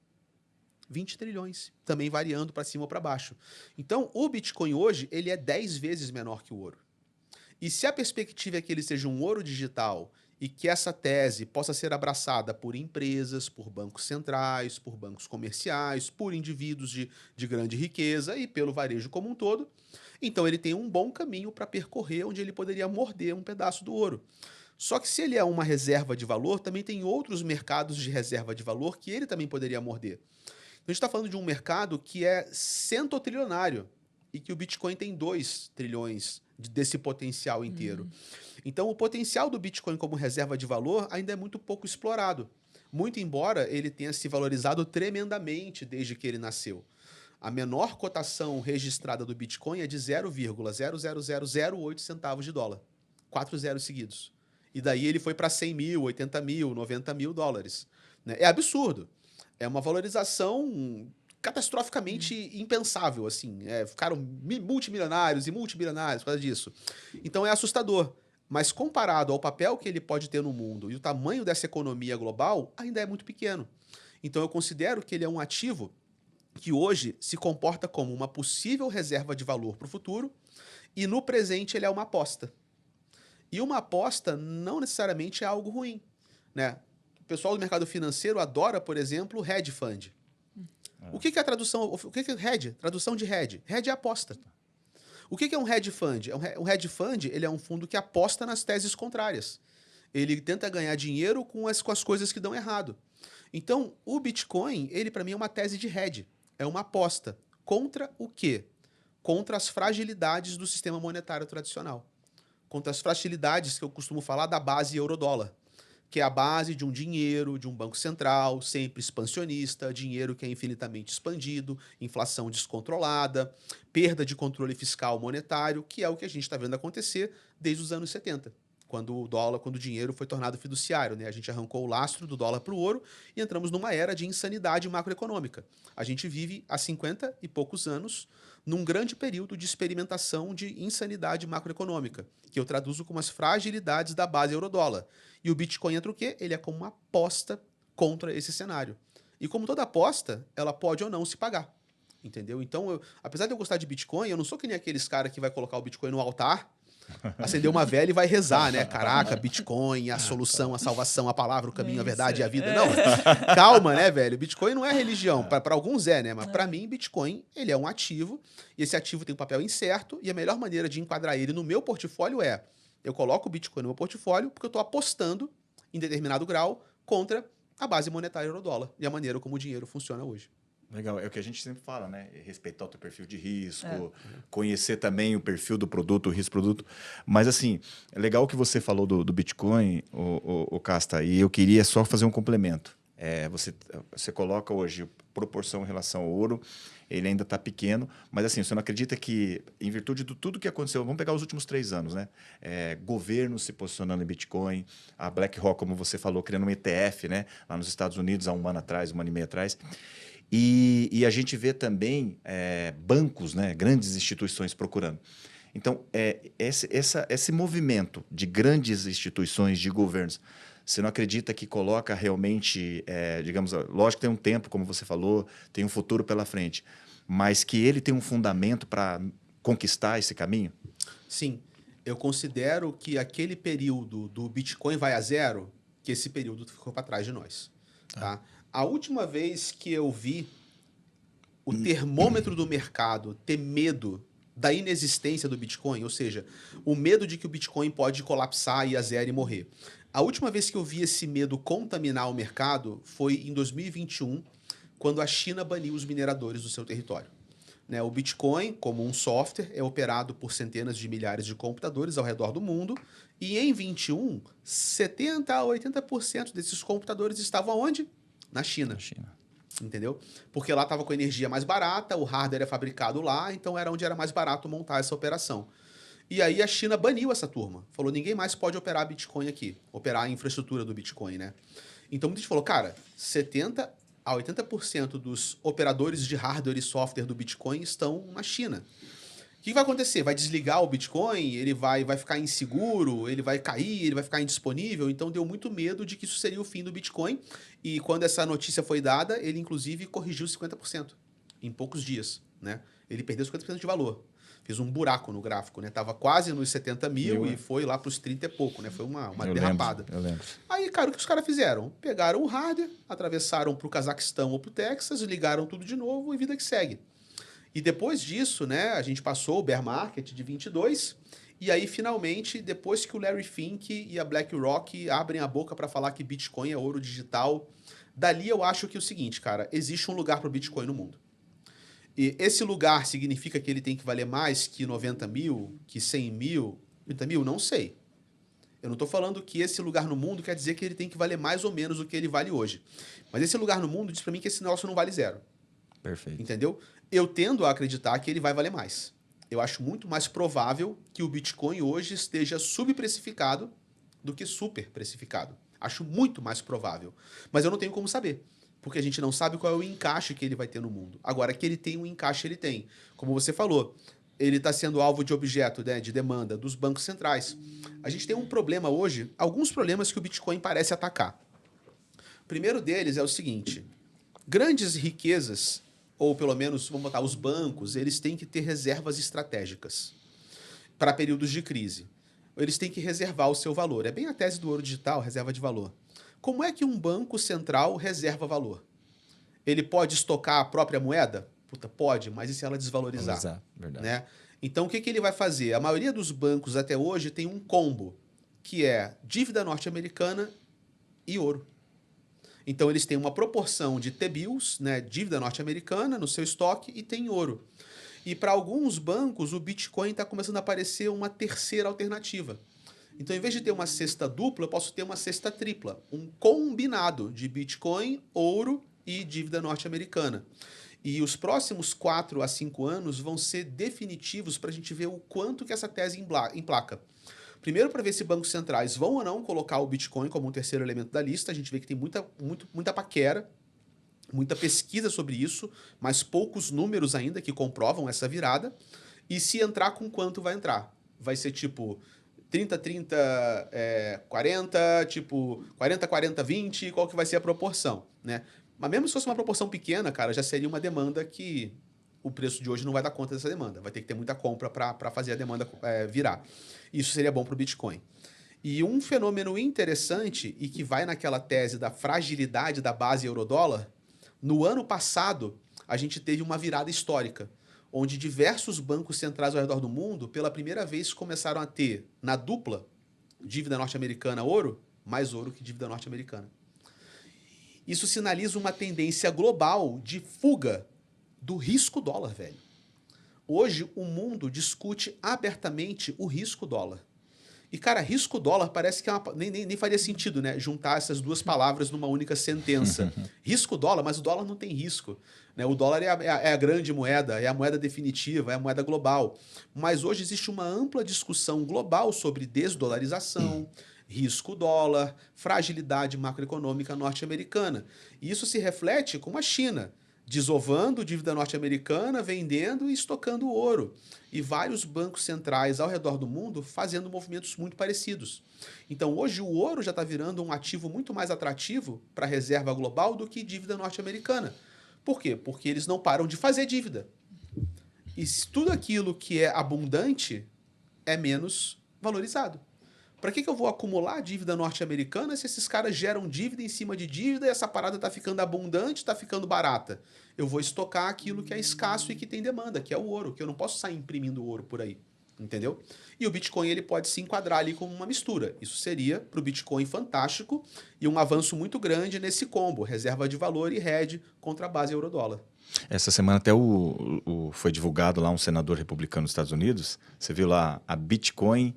20 trilhões, também variando para cima ou para baixo. Então, o Bitcoin hoje, ele é 10 vezes menor que o ouro. E se a perspectiva é que ele seja um ouro digital e que essa tese possa ser abraçada por empresas, por bancos centrais, por bancos comerciais, por indivíduos de grande riqueza e pelo varejo como um todo, então ele tem um bom caminho para percorrer onde ele poderia morder um pedaço do ouro. Só que se ele é uma reserva de valor, também tem outros mercados de reserva de valor que ele também poderia morder. Então a gente está falando de um mercado que é centotrilionário e que o Bitcoin tem 2 trilhões desse potencial inteiro. Então, o potencial do Bitcoin como reserva de valor ainda é muito pouco explorado. Muito embora ele tenha se valorizado tremendamente desde que ele nasceu. A menor cotação registrada do Bitcoin é de 0,00008 centavos de dólar. 4 zeros seguidos. E daí ele foi para 100 mil, 80 mil, 90 mil dólares. Né? É absurdo. É uma valorização catastroficamente impensável, assim. Ficaram multimilionários e multimilionários por causa disso. Então é assustador. Mas comparado ao papel que ele pode ter no mundo e o tamanho dessa economia global, ainda é muito pequeno. Então eu considero que ele é um ativo que hoje se comporta como uma possível reserva de valor para o futuro e no presente ele é uma aposta. E uma aposta não necessariamente é algo ruim, né? O pessoal do mercado financeiro adora, por exemplo, hedge fund. O que é a tradução? O que é hedge? Tradução de hedge. Hedge é aposta. O que é um hedge fund? Um hedge fund ele é um fundo que aposta nas teses contrárias. Ele tenta ganhar dinheiro com as coisas que dão errado. Então, o Bitcoin, ele para mim é uma tese de hedge. É uma aposta. Contra o quê? Contra as fragilidades do sistema monetário tradicional. Contra as fragilidades que eu costumo falar da base euro-dólar, que é a base de um dinheiro, de um banco central, sempre expansionista, dinheiro que é infinitamente expandido, inflação descontrolada, perda de controle fiscal monetário, que é o que a gente está vendo acontecer desde os anos 70. quando o dinheiro foi tornado fiduciário, né? A gente arrancou o lastro do dólar para o ouro e entramos numa era de insanidade macroeconômica. A gente vive há 50 e poucos anos num grande período de experimentação de insanidade macroeconômica, que eu traduzo como as fragilidades da base eurodólar. E o Bitcoin entra o quê? Ele é como uma aposta contra esse cenário. E como toda aposta, ela pode ou não se pagar. Entendeu? Então, apesar de eu gostar de Bitcoin, eu não sou que nem aqueles caras que vai colocar o Bitcoin no altar, acender uma vela e vai rezar, né? Caraca, Bitcoin, a solução, a salvação, a palavra, o caminho, a verdade e a vida. Não, calma, né, velho? Bitcoin não é religião. Para alguns é, né? Mas para mim, Bitcoin, ele é um ativo. E esse ativo tem um papel incerto. E a melhor maneira de enquadrar ele no meu portfólio é... eu coloco o Bitcoin no meu portfólio porque eu estou apostando em determinado grau contra a base monetária euro-dólar e a maneira como o dinheiro funciona hoje. Legal, é o que a gente sempre fala, né? Respeitar o teu perfil de risco, conhecer também o perfil do produto, o risco do produto. Mas, assim, é legal que você falou do Bitcoin, o Casta, e eu queria só fazer um complemento. Você coloca hoje proporção em relação ao ouro, ele ainda está pequeno, mas assim, você não acredita que, em virtude de tudo que aconteceu, vamos pegar os últimos 3 anos, né? Governo se posicionando em Bitcoin, a BlackRock, como você falou, criando um ETF, né? Lá nos Estados Unidos, há um ano atrás, um ano e meio atrás. E a gente vê também bancos, né? Grandes instituições procurando. Então, esse movimento de grandes instituições, de governos, você não acredita que coloca realmente, digamos, lógico que tem um tempo, como você falou, tem um futuro pela frente, mas que ele tem um fundamento para conquistar esse caminho? Sim, eu considero que aquele período do Bitcoin vai a zero, que esse período ficou para trás de nós. Tá? A última vez que eu vi o termômetro do mercado ter medo da inexistência do Bitcoin, ou seja, o medo de que o Bitcoin pode colapsar, ir a zero e morrer. A última vez que eu vi esse medo contaminar o mercado foi em 2021, quando a China baniu os mineradores do seu território. Né, o Bitcoin, como um software, é operado por centenas de milhares de computadores ao redor do mundo, e em 21, 70% a 80% desses computadores estavam onde? Na China. Na China. Entendeu? Porque lá estava com energia mais barata, o hardware é fabricado lá, então era onde era mais barato montar essa operação. E aí a China baniu essa turma. Falou, ninguém mais pode operar Bitcoin aqui. Operar a infraestrutura do Bitcoin, né? Então muita gente falou, cara, 70% a 80% dos operadores de hardware e software do Bitcoin estão na China. O que vai acontecer? Vai desligar o Bitcoin? Ele vai ficar inseguro? Ele vai cair? Ele vai ficar indisponível? Então deu muito medo de que isso seria o fim do Bitcoin. E quando essa notícia foi dada, ele inclusive corrigiu 50% em poucos dias, né? Ele perdeu 50% de valor. Fez um buraco no gráfico, né? Tava quase nos 70 mil e foi lá para os 30 e pouco, né? Foi uma derrapada. Eu lembro. Aí, cara, o que os caras fizeram? Pegaram o hardware, atravessaram para o Cazaquistão ou para o Texas, ligaram tudo de novo e vida que segue. E depois disso, né, a gente passou o bear market de 22, e aí, finalmente, depois que o Larry Fink e a BlackRock abrem a boca para falar que Bitcoin é ouro digital, dali eu acho que é o seguinte, cara, existe um lugar para o Bitcoin no mundo. E esse lugar significa que ele tem que valer mais que 90 mil, que 100 mil, 30 mil? Não sei. Eu não estou falando que esse lugar no mundo quer dizer que ele tem que valer mais ou menos o que ele vale hoje. Mas esse lugar no mundo diz para mim que esse negócio não vale zero. Perfeito. Entendeu? Eu tendo a acreditar que ele vai valer mais. Eu acho muito mais provável que o Bitcoin hoje esteja subprecificado do que superprecificado. Acho muito mais provável. Mas eu não tenho como saber. Porque a gente não sabe qual é o encaixe que ele vai ter no mundo. Agora, que ele tem um encaixe, ele tem. Como você falou, ele está sendo alvo de objeto, né, de demanda dos bancos centrais. A gente tem um problema hoje, alguns problemas que o Bitcoin parece atacar. O primeiro deles é o seguinte, grandes riquezas, ou pelo menos, vamos botar, os bancos, eles têm que ter reservas estratégicas para períodos de crise. Eles têm que reservar o seu valor. É bem a tese do ouro digital, reserva de valor. Como é que um banco central reserva valor? Ele pode estocar a própria moeda? Puta, pode, mas e se ela desvalorizar? Exato, verdade. Né? Então, o que ele vai fazer? A maioria dos bancos até hoje tem um combo, que é dívida norte-americana e ouro. Então, eles têm uma proporção de T-bills, né, dívida norte-americana, no seu estoque, e tem ouro. E para alguns bancos, o Bitcoin está começando a aparecer uma terceira alternativa. Então, em vez de ter uma cesta dupla, eu posso ter uma cesta tripla. Um combinado de Bitcoin, ouro e dívida norte-americana. E os próximos 4 a 5 anos vão ser definitivos para a gente ver o quanto que essa tese emplaca. Primeiro, para ver se bancos centrais vão ou não colocar o Bitcoin como um terceiro elemento da lista. A gente vê que tem muita paquera, muita pesquisa sobre isso, mas poucos números ainda que comprovam essa virada. E se entrar, com quanto vai entrar? Vai ser tipo 30, 30, 40, tipo 40, 40, 20, qual que vai ser a proporção, né? Mas mesmo se fosse uma proporção pequena, cara, já seria uma demanda que o preço de hoje não vai dar conta dessa demanda. Vai ter que ter muita compra para fazer a demanda virar. Isso seria bom para o Bitcoin. E um fenômeno interessante e que vai naquela tese da fragilidade da base euro-dólar, no ano passado, a gente teve uma virada histórica, onde diversos bancos centrais ao redor do mundo, pela primeira vez, começaram a ter, na dupla, dívida norte-americana ouro, mais ouro que dívida norte-americana. Isso sinaliza uma tendência global de fuga do risco dólar, velho. Hoje, o mundo discute abertamente o risco dólar. E, cara, risco dólar parece que nem faria sentido, né? Juntar essas duas palavras numa única sentença. Risco dólar, mas o dólar não tem risco. Né? O dólar é a grande moeda, é a moeda definitiva, é a moeda global. Mas hoje existe uma ampla discussão global sobre desdolarização, risco dólar, fragilidade macroeconômica norte-americana. E isso se reflete com a China, desovando dívida norte-americana, vendendo e estocando ouro. E vários bancos centrais ao redor do mundo fazendo movimentos muito parecidos. Então, hoje, o ouro já está virando um ativo muito mais atrativo para a reserva global do que dívida norte-americana. Por quê? Porque eles não param de fazer dívida. E tudo aquilo que é abundante é menos valorizado. Para que eu vou acumular dívida norte-americana se esses caras geram dívida em cima de dívida e essa parada está ficando abundante, está ficando barata? Eu vou estocar aquilo que é escasso e que tem demanda, que é o ouro, que eu não posso sair imprimindo ouro por aí, entendeu? E o Bitcoin ele pode se enquadrar ali como uma mistura. Isso seria para o Bitcoin fantástico e um avanço muito grande nesse combo, reserva de valor e hedge contra a base euro-dólar. Essa semana até foi divulgado lá um senador republicano dos Estados Unidos, você viu lá a Bitcoin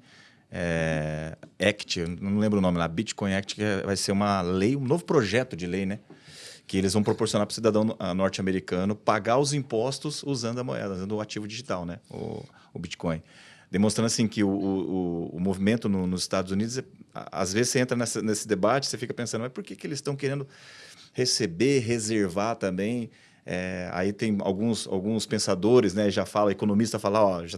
Act, eu não lembro o nome lá, Bitcoin Act, que vai ser uma lei, um novo projeto de lei, né? Que eles vão proporcionar para o cidadão norte-americano pagar os impostos usando a moeda, usando o ativo digital, né? O Bitcoin. Demonstrando assim que o movimento nos Estados Unidos, às vezes você entra nesse debate, você fica pensando, mas por que eles estão querendo receber, reservar também? Aí tem alguns pensadores, né, já fala, economista fala, ó, os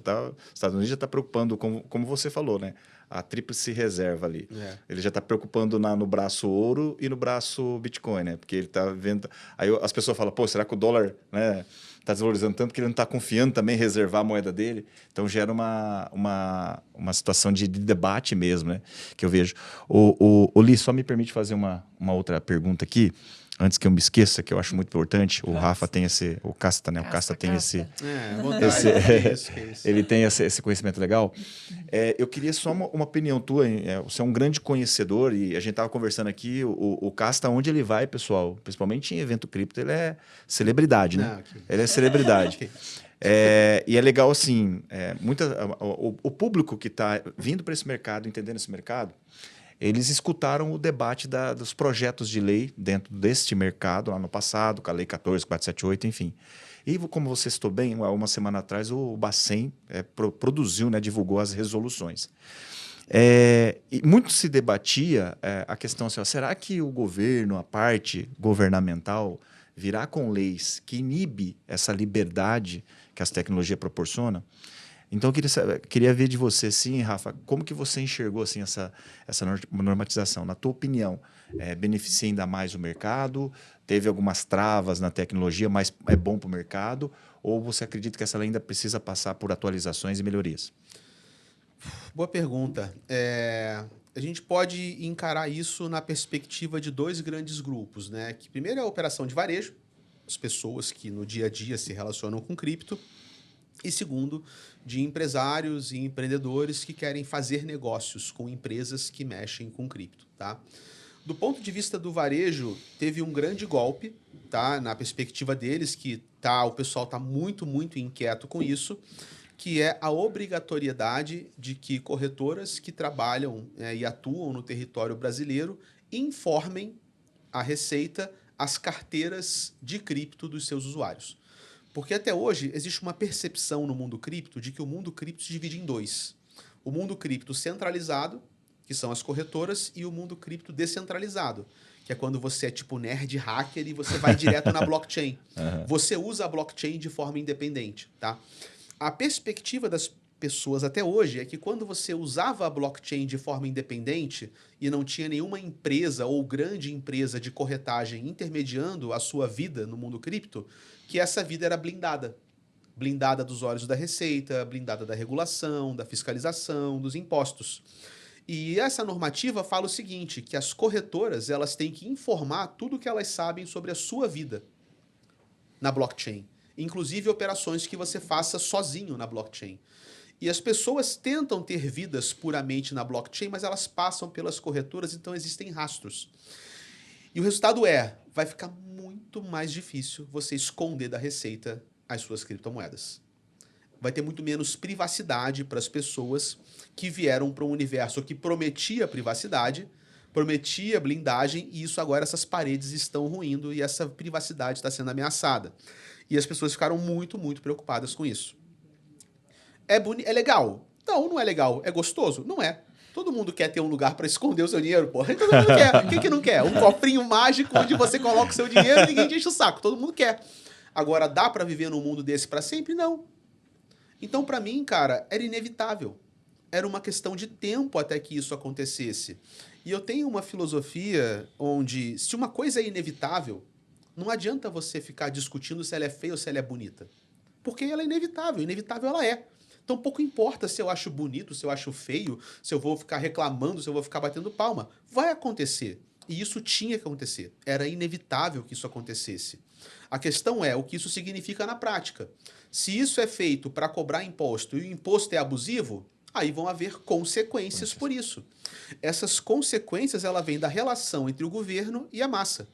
Estados Unidos já está preocupando, como você falou, né, a tríplice reserva ali. Ele já está preocupando no braço ouro e no braço Bitcoin, né, porque ele está vendo... Aí as pessoas falam, pô, será que o dólar, né, está desvalorizando tanto que ele não está confiando também em reservar a moeda dele? Então gera uma situação de debate mesmo, né, que eu vejo. O Li, só me permite fazer uma outra pergunta aqui, antes que eu me esqueça, que eu acho muito importante. O Rafa tem o Casta, né? O Casta tem esse... Ele tem esse conhecimento legal. Eu queria só uma opinião tua. Você é um grande conhecedor e a gente estava conversando aqui. O Casta, onde ele vai, pessoal, principalmente em evento cripto, ele é celebridade, né? Ele é celebridade. E é legal, assim, o público que está vindo para esse mercado, entendendo esse mercado, eles escutaram o debate dos projetos de lei dentro deste mercado, lá no passado, com a Lei 14.478, enfim. E, como você citou bem, uma semana atrás, o Bacen produziu, né, divulgou as resoluções. E muito se debatia a questão assim, ó, será que o governo, a parte governamental, virá com leis que inibe essa liberdade que as tecnologias proporcionam? Então, eu queria ver de você, sim, Rafa, como que você enxergou assim, essa normatização? Na tua opinião, beneficia ainda mais o mercado? Teve algumas travas na tecnologia, mas é bom para o mercado? Ou você acredita que essa lei ainda precisa passar por atualizações e melhorias? Boa pergunta. A gente pode encarar isso na perspectiva de dois grandes grupos, né? Que primeiro é a operação de varejo, as pessoas que no dia a dia se relacionam com cripto, e segundo, de empresários e empreendedores que querem fazer negócios com empresas que mexem com cripto, tá? Do ponto de vista do varejo, teve um grande golpe, tá? Na perspectiva deles, que o pessoal está muito, muito inquieto com isso, que é a obrigatoriedade de que corretoras que trabalham e atuam no território brasileiro informem a Receita as carteiras de cripto dos seus usuários. Porque até hoje existe uma percepção no mundo cripto de que o mundo cripto se divide em dois. O mundo cripto centralizado, que são as corretoras, e o mundo cripto descentralizado, que é quando você é tipo nerd hacker e você vai direto na blockchain. Você usa a blockchain de forma independente, tá? A perspectiva das pessoas até hoje é que quando você usava a blockchain de forma independente e não tinha nenhuma empresa ou grande empresa de corretagem intermediando a sua vida no mundo cripto, que essa vida era blindada. Blindada dos olhos da Receita, blindada da regulação, da fiscalização, dos impostos. E essa normativa fala o seguinte, que as corretoras elas têm que informar tudo o que elas sabem sobre a sua vida na blockchain. Inclusive operações que você faça sozinho na blockchain. E as pessoas tentam ter vidas puramente na blockchain, mas elas passam pelas corretoras, então existem rastros. E o resultado vai ficar muito mais difícil você esconder da Receita as suas criptomoedas. Vai ter muito menos privacidade para as pessoas que vieram para um universo que prometia privacidade, prometia blindagem, e isso agora, essas paredes estão ruindo e essa privacidade está sendo ameaçada. E as pessoas ficaram muito, muito preocupadas com isso. É legal? Não é legal. É gostoso? Não é. Todo mundo quer ter um lugar para esconder o seu dinheiro, porra. Todo mundo quer. Quem que não quer? Um cofrinho mágico onde você coloca o seu dinheiro e ninguém te enche o saco. Todo mundo quer. Agora, dá para viver num mundo desse para sempre? Não. Então, para mim, cara, era inevitável. Era uma questão de tempo até que isso acontecesse. E eu tenho uma filosofia onde, se uma coisa é inevitável, não adianta você ficar discutindo se ela é feia ou se ela é bonita. Porque ela é inevitável. Inevitável ela é. Então, pouco importa se eu acho bonito, se eu acho feio, se eu vou ficar reclamando, se eu vou ficar batendo palma. Vai acontecer. E isso tinha que acontecer. Era inevitável que isso acontecesse. A questão é o que isso significa na prática. Se isso é feito para cobrar imposto e o imposto é abusivo, aí vão haver consequências por isso. Essas consequências ela vêm da relação entre o governo e a massa.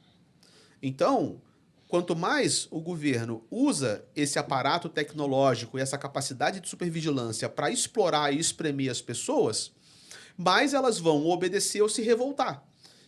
Então, quanto mais o governo usa esse aparato tecnológico e essa capacidade de supervigilância para explorar e espremer as pessoas, mais elas vão obedecer ou se revoltar.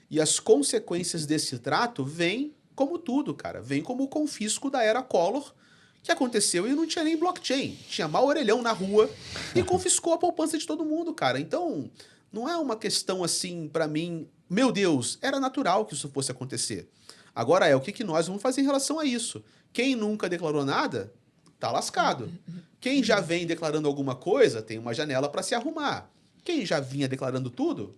E as consequências desse trato vêm como tudo, cara. Vem como o confisco da era Collor, que aconteceu e não tinha nem blockchain. Tinha mau orelhão na rua e confiscou a poupança de todo mundo, cara. Então, não é uma questão assim, para mim, meu Deus, era natural que isso fosse acontecer. Agora o que nós vamos fazer em relação a isso? Quem nunca declarou nada, tá lascado. Quem já vem declarando alguma coisa, tem uma janela para se arrumar. Quem já vinha declarando tudo,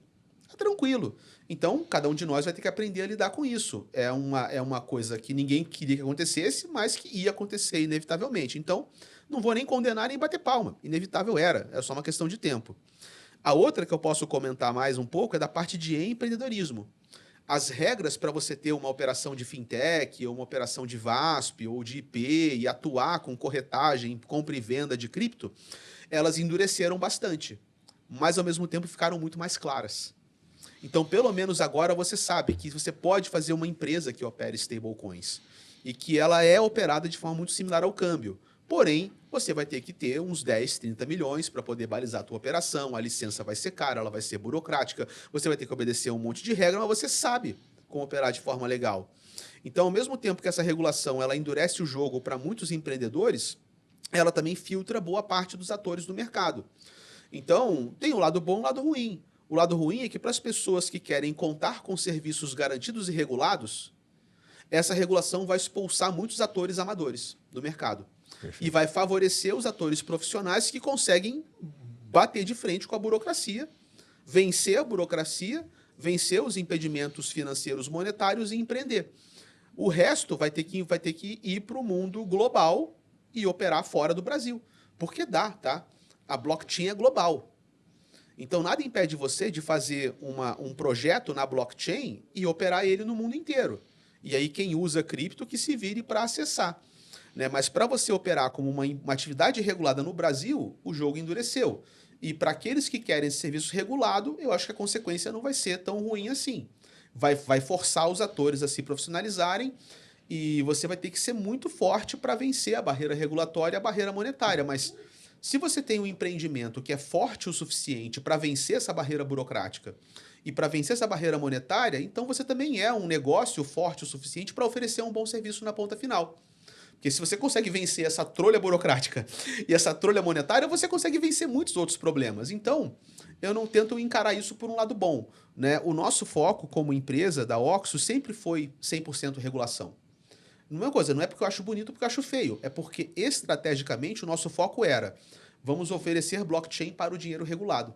tá tranquilo. Então, cada um de nós vai ter que aprender a lidar com isso. É uma coisa que ninguém queria que acontecesse, mas que ia acontecer inevitavelmente. Então, não vou nem condenar nem bater palma. Inevitável era. É só uma questão de tempo. A outra que eu posso comentar mais um pouco é da parte de empreendedorismo. As regras para você ter uma operação de fintech, ou uma operação de VASP, ou de IP, e atuar com corretagem, compra e venda de cripto, elas endureceram bastante. Mas, ao mesmo tempo, ficaram muito mais claras. Então, pelo menos agora você sabe que você pode fazer uma empresa que opere stablecoins e que ela é operada de forma muito similar ao câmbio. Porém, você vai ter que ter uns 10, 30 milhões para poder balizar a tua operação, a licença vai ser cara, ela vai ser burocrática, você vai ter que obedecer um monte de regra, mas você sabe como operar de forma legal. Então, ao mesmo tempo que essa regulação ela endurece o jogo para muitos empreendedores, ela também filtra boa parte dos atores do mercado. Então, tem um lado bom e um lado ruim. O lado ruim é que para as pessoas que querem contar com serviços garantidos e regulados, essa regulação vai expulsar muitos atores amadores do mercado. Perfeito. E vai favorecer os atores profissionais que conseguem bater de frente com a burocracia, vencer a burocracia, vencer os impedimentos financeiros monetários e empreender. O resto vai ter que ir para o mundo global e operar fora do Brasil. Porque dá, tá? A blockchain é global. Então, nada impede você de fazer um projeto na blockchain e operar ele no mundo inteiro. E aí, quem usa cripto que se vire para acessar. Né? Mas para você operar como uma atividade regulada no Brasil, o jogo endureceu. E para aqueles que querem esse serviço regulado, eu acho que a consequência não vai ser tão ruim assim. Vai forçar os atores a se profissionalizarem e você vai ter que ser muito forte para vencer a barreira regulatória e a barreira monetária. Mas se você tem um empreendimento que é forte o suficiente para vencer essa barreira burocrática e para vencer essa barreira monetária, então você também é um negócio forte o suficiente para oferecer um bom serviço na ponta final. Porque se você consegue vencer essa trolha burocrática e essa trolha monetária, você consegue vencer muitos outros problemas. Então, eu não tento encarar isso por um lado bom, né? O nosso foco como empresa da Oxo sempre foi 100% regulação. Não é uma coisa, não é porque eu acho bonito ou porque eu acho feio, é porque estrategicamente o nosso foco era vamos oferecer blockchain para o dinheiro regulado.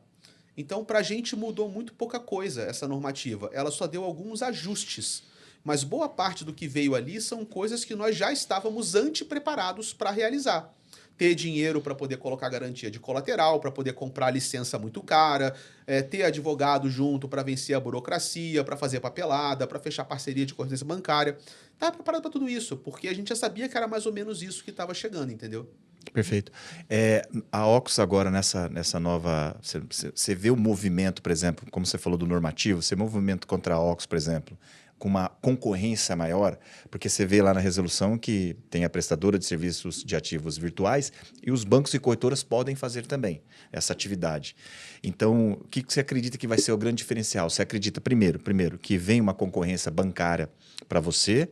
Então, para a gente mudou muito pouca coisa essa normativa. Ela só deu alguns ajustes. Mas boa parte do que veio ali são coisas que nós já estávamos antepreparados para realizar. Ter dinheiro para poder colocar garantia de colateral, para poder comprar licença muito cara, ter advogado junto para vencer a burocracia, para fazer papelada, para fechar parceria de correspondência bancária. Estava preparado para tudo isso, porque a gente já sabia que era mais ou menos isso que estava chegando, entendeu? Perfeito. A Oxo agora, nessa nova... Você vê o movimento, por exemplo, como você falou do normativo, você vê o movimento contra a Oxo, por exemplo, com uma concorrência maior, porque você vê lá na resolução que tem a prestadora de serviços de ativos virtuais e os bancos e corretoras podem fazer também essa atividade. Então, o que você acredita que vai ser o grande diferencial? Você acredita, primeiro que vem uma concorrência bancária para você,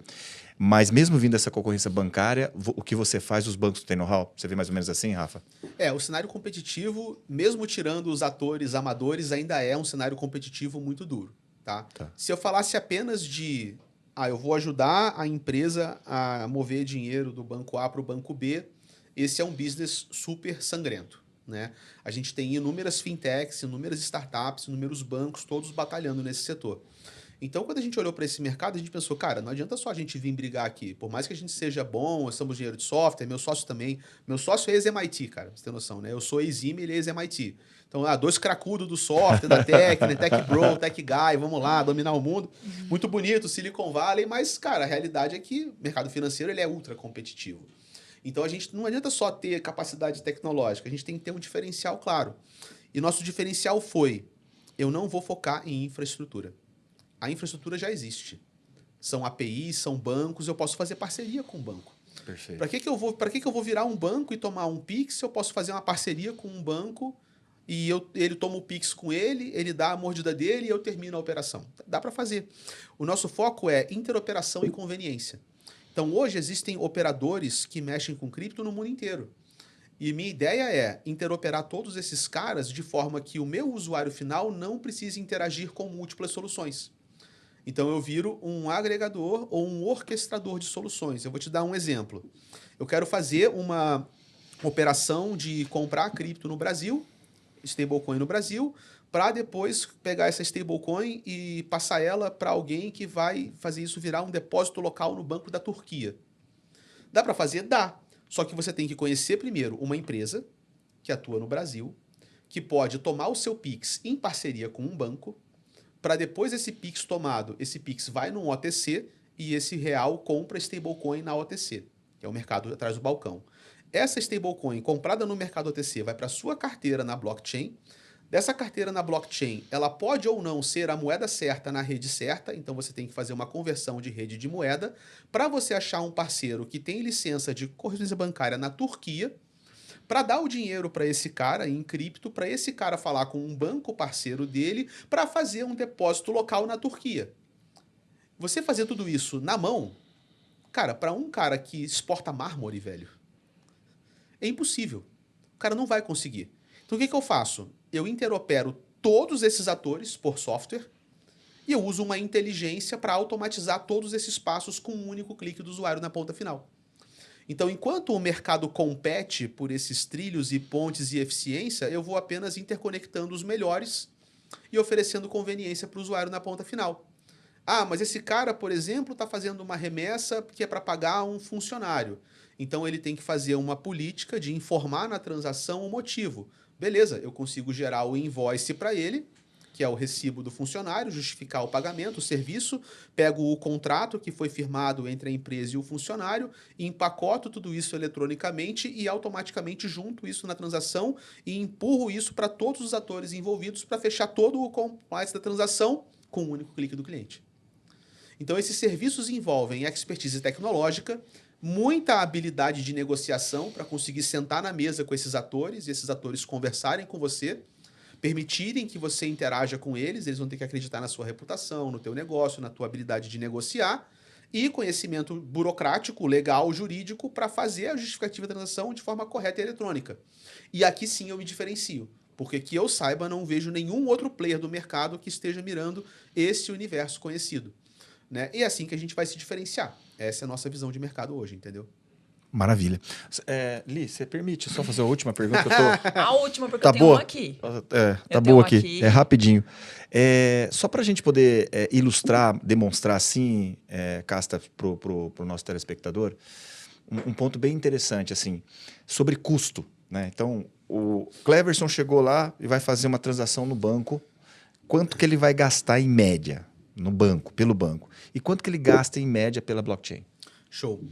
mas mesmo vindo essa concorrência bancária, o que você faz, os bancos têm know-how? Você vê mais ou menos assim, Rafa? O cenário competitivo, mesmo tirando os atores amadores, ainda é um cenário competitivo muito duro. Tá? Se eu falasse apenas de eu vou ajudar a empresa a mover dinheiro do banco A para o banco B, esse é um business super sangrento. Né? A gente tem inúmeras fintechs, inúmeras startups, inúmeros bancos, todos batalhando nesse setor. Então, quando a gente olhou para esse mercado, a gente pensou, cara, não adianta só a gente vir brigar aqui. Por mais que a gente seja bom, nós somos dinheiro de software, meu sócio também. Meu sócio é ex-MIT, cara, pra você ter noção, né? Eu sou ex-IME, ele é ex-MIT. Então, dois cracudos do software, da tech, né? Tech bro, tech guy, vamos lá, dominar o mundo. Muito bonito, Silicon Valley, mas, cara, a realidade é que o mercado financeiro ele é ultra competitivo. Então, a gente não adianta só ter capacidade tecnológica, a gente tem que ter um diferencial claro. E nosso diferencial foi, eu não vou focar em infraestrutura. A infraestrutura já existe. São APIs, são bancos, eu posso fazer parceria com o banco. Perfeito. Para que eu vou virar um banco e tomar um Pix se eu posso fazer uma parceria com um banco e ele toma o Pix com ele dá a mordida dele e eu termino a operação? Dá para fazer. O nosso foco é interoperação e conveniência. Então, hoje existem operadores que mexem com cripto no mundo inteiro. E minha ideia é interoperar todos esses caras de forma que o meu usuário final não precise interagir com múltiplas soluções. Então, eu viro um agregador ou um orquestrador de soluções. Eu vou te dar um exemplo. Eu quero fazer uma operação de comprar cripto no Brasil, stablecoin no Brasil, para depois pegar essa stablecoin e passar ela para alguém que vai fazer isso virar um depósito local no Banco da Turquia. Dá para fazer? Dá. Só que você tem que conhecer primeiro uma empresa que atua no Brasil, que pode tomar o seu Pix em parceria com um banco, para depois esse Pix tomado, esse Pix vai num OTC e esse real compra stablecoin na OTC, que é o mercado atrás do balcão. Essa stablecoin comprada no mercado OTC vai para a sua carteira na blockchain. Dessa carteira na blockchain, ela pode ou não ser a moeda certa na rede certa, então você tem que fazer uma conversão de rede de moeda para você achar um parceiro que tem licença de correspondência bancária na Turquia, para dar o dinheiro para esse cara em cripto, para esse cara falar com um banco parceiro dele para fazer um depósito local na Turquia. Você fazer tudo isso na mão, cara, para um cara que exporta mármore, velho, é impossível. O cara não vai conseguir. Então o que eu faço? Eu interopero todos esses atores por software e eu uso uma inteligência para automatizar todos esses passos com um único clique do usuário na ponta final. Então, enquanto o mercado compete por esses trilhos e pontes e eficiência, eu vou apenas interconectando os melhores e oferecendo conveniência para o usuário na ponta final. Mas esse cara, por exemplo, está fazendo uma remessa que é para pagar um funcionário. Então, ele tem que fazer uma política de informar na transação o motivo. Beleza, eu consigo gerar o invoice para ele, que é o recibo do funcionário, justificar o pagamento, o serviço, pego o contrato que foi firmado entre a empresa e o funcionário, empacoto tudo isso eletronicamente e automaticamente junto isso na transação e empurro isso para todos os atores envolvidos para fechar todo o compliance da transação com um único clique do cliente. Então, esses serviços envolvem expertise tecnológica, muita habilidade de negociação para conseguir sentar na mesa com esses atores e esses atores conversarem com você, permitirem que você interaja com eles, eles vão ter que acreditar na sua reputação, no teu negócio, na tua habilidade de negociar, e conhecimento burocrático, legal, jurídico, para fazer a justificativa da transação de forma correta e eletrônica. E aqui sim eu me diferencio, porque que eu saiba, não vejo nenhum outro player do mercado que esteja mirando esse universo conhecido. Né? E é assim que a gente vai se diferenciar. Essa é a nossa visão de mercado hoje, entendeu? Maravilha. Li, você permite só fazer a última pergunta? A última, porque Tá eu tenho boa? uma aqui. Tá Eu tenho boa uma aqui. aqui. É rapidinho. Só para a gente poder ilustrar, demonstrar assim, Casta, para o nosso telespectador, um ponto bem interessante, assim, sobre custo. Né? Então, o Cleverson chegou lá e vai fazer uma transação no banco. Quanto que ele vai gastar em média no banco, pelo banco? E quanto que ele gasta em média pela blockchain? Show.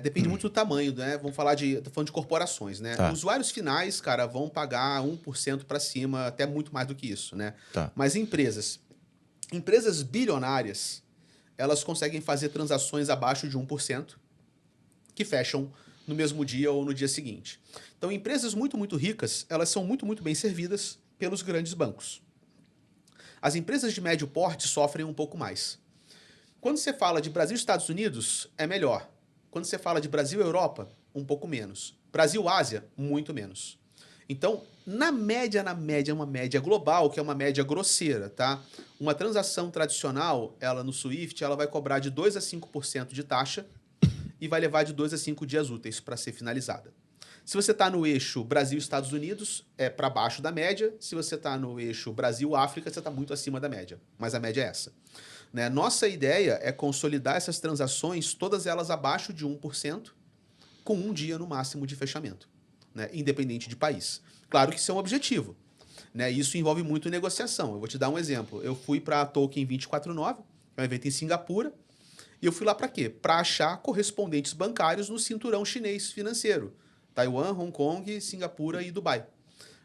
Depende muito do tamanho, né? Tô falando de corporações, né? Tá. Usuários finais, cara, vão pagar 1% para cima, até muito mais do que isso, né? Tá. Mas empresas bilionárias, elas conseguem fazer transações abaixo de 1%, que fecham no mesmo dia ou no dia seguinte. Então, empresas muito, muito ricas, elas são muito, muito bem servidas pelos grandes bancos. As empresas de médio porte sofrem um pouco mais. Quando você fala de Brasil e Estados Unidos, é melhor. Quando você fala de Brasil e Europa, um pouco menos. Brasil, Ásia, muito menos. Então, na média, uma média global, que é uma média grosseira, tá? Uma transação tradicional, ela no Swift, ela vai cobrar de 2 a 5% de taxa e vai levar de 2 a 5 dias úteis para ser finalizada. Se você está no eixo Brasil-Estados Unidos, é para baixo da média. Se você está no eixo Brasil-África, você está muito acima da média. Mas a média é essa. Né? Nossa ideia é consolidar essas transações, todas elas abaixo de 1%, com um dia no máximo de fechamento, né? Independente de país. Claro que isso é um objetivo. Né? Isso envolve muito negociação. Eu vou te dar um exemplo. Eu fui para a Token 249, que é um evento em Singapura, e eu fui lá para quê? Para achar correspondentes bancários no cinturão chinês financeiro. Taiwan, Hong Kong, Singapura e Dubai.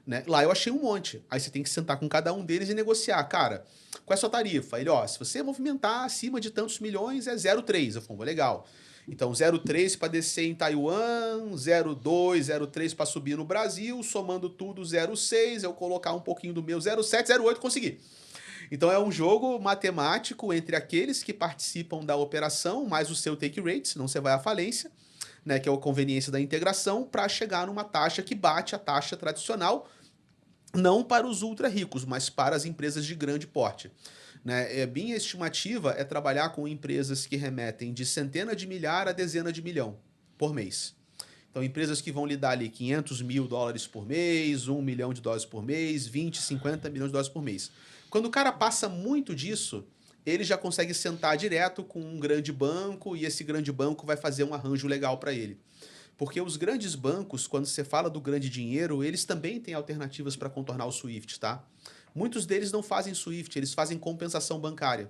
Né? Lá eu achei um monte. Aí você tem que sentar com cada um deles e negociar. Cara, qual é a sua tarifa? Ele, se você movimentar acima de tantos milhões, é 0,3. Eu falei, legal. Então, 0,3 para descer em Taiwan, 0,2, 0,3 para subir no Brasil, somando tudo 0,6, eu colocar um pouquinho do meu 0,7, 0,8, consegui. Então, é um jogo matemático entre aqueles que participam da operação, mais o seu take rate, senão você vai à falência, né, que é a conveniência da integração, para chegar numa taxa que bate a taxa tradicional, não para os ultra ricos, mas para as empresas de grande porte. Né? Minha estimativa é trabalhar com empresas que remetem de centena de milhar a dezena de milhão por mês. Então, empresas que vão lhe dar ali 500 mil dólares por mês, 1 milhão de dólares por mês, 20, 50 milhões de dólares por mês. Quando o cara passa muito disso, ele já consegue sentar direto com um grande banco e esse grande banco vai fazer um arranjo legal para ele. Porque os grandes bancos, quando você fala do grande dinheiro, eles também têm alternativas para contornar o SWIFT, tá? Muitos deles não fazem SWIFT, eles fazem compensação bancária.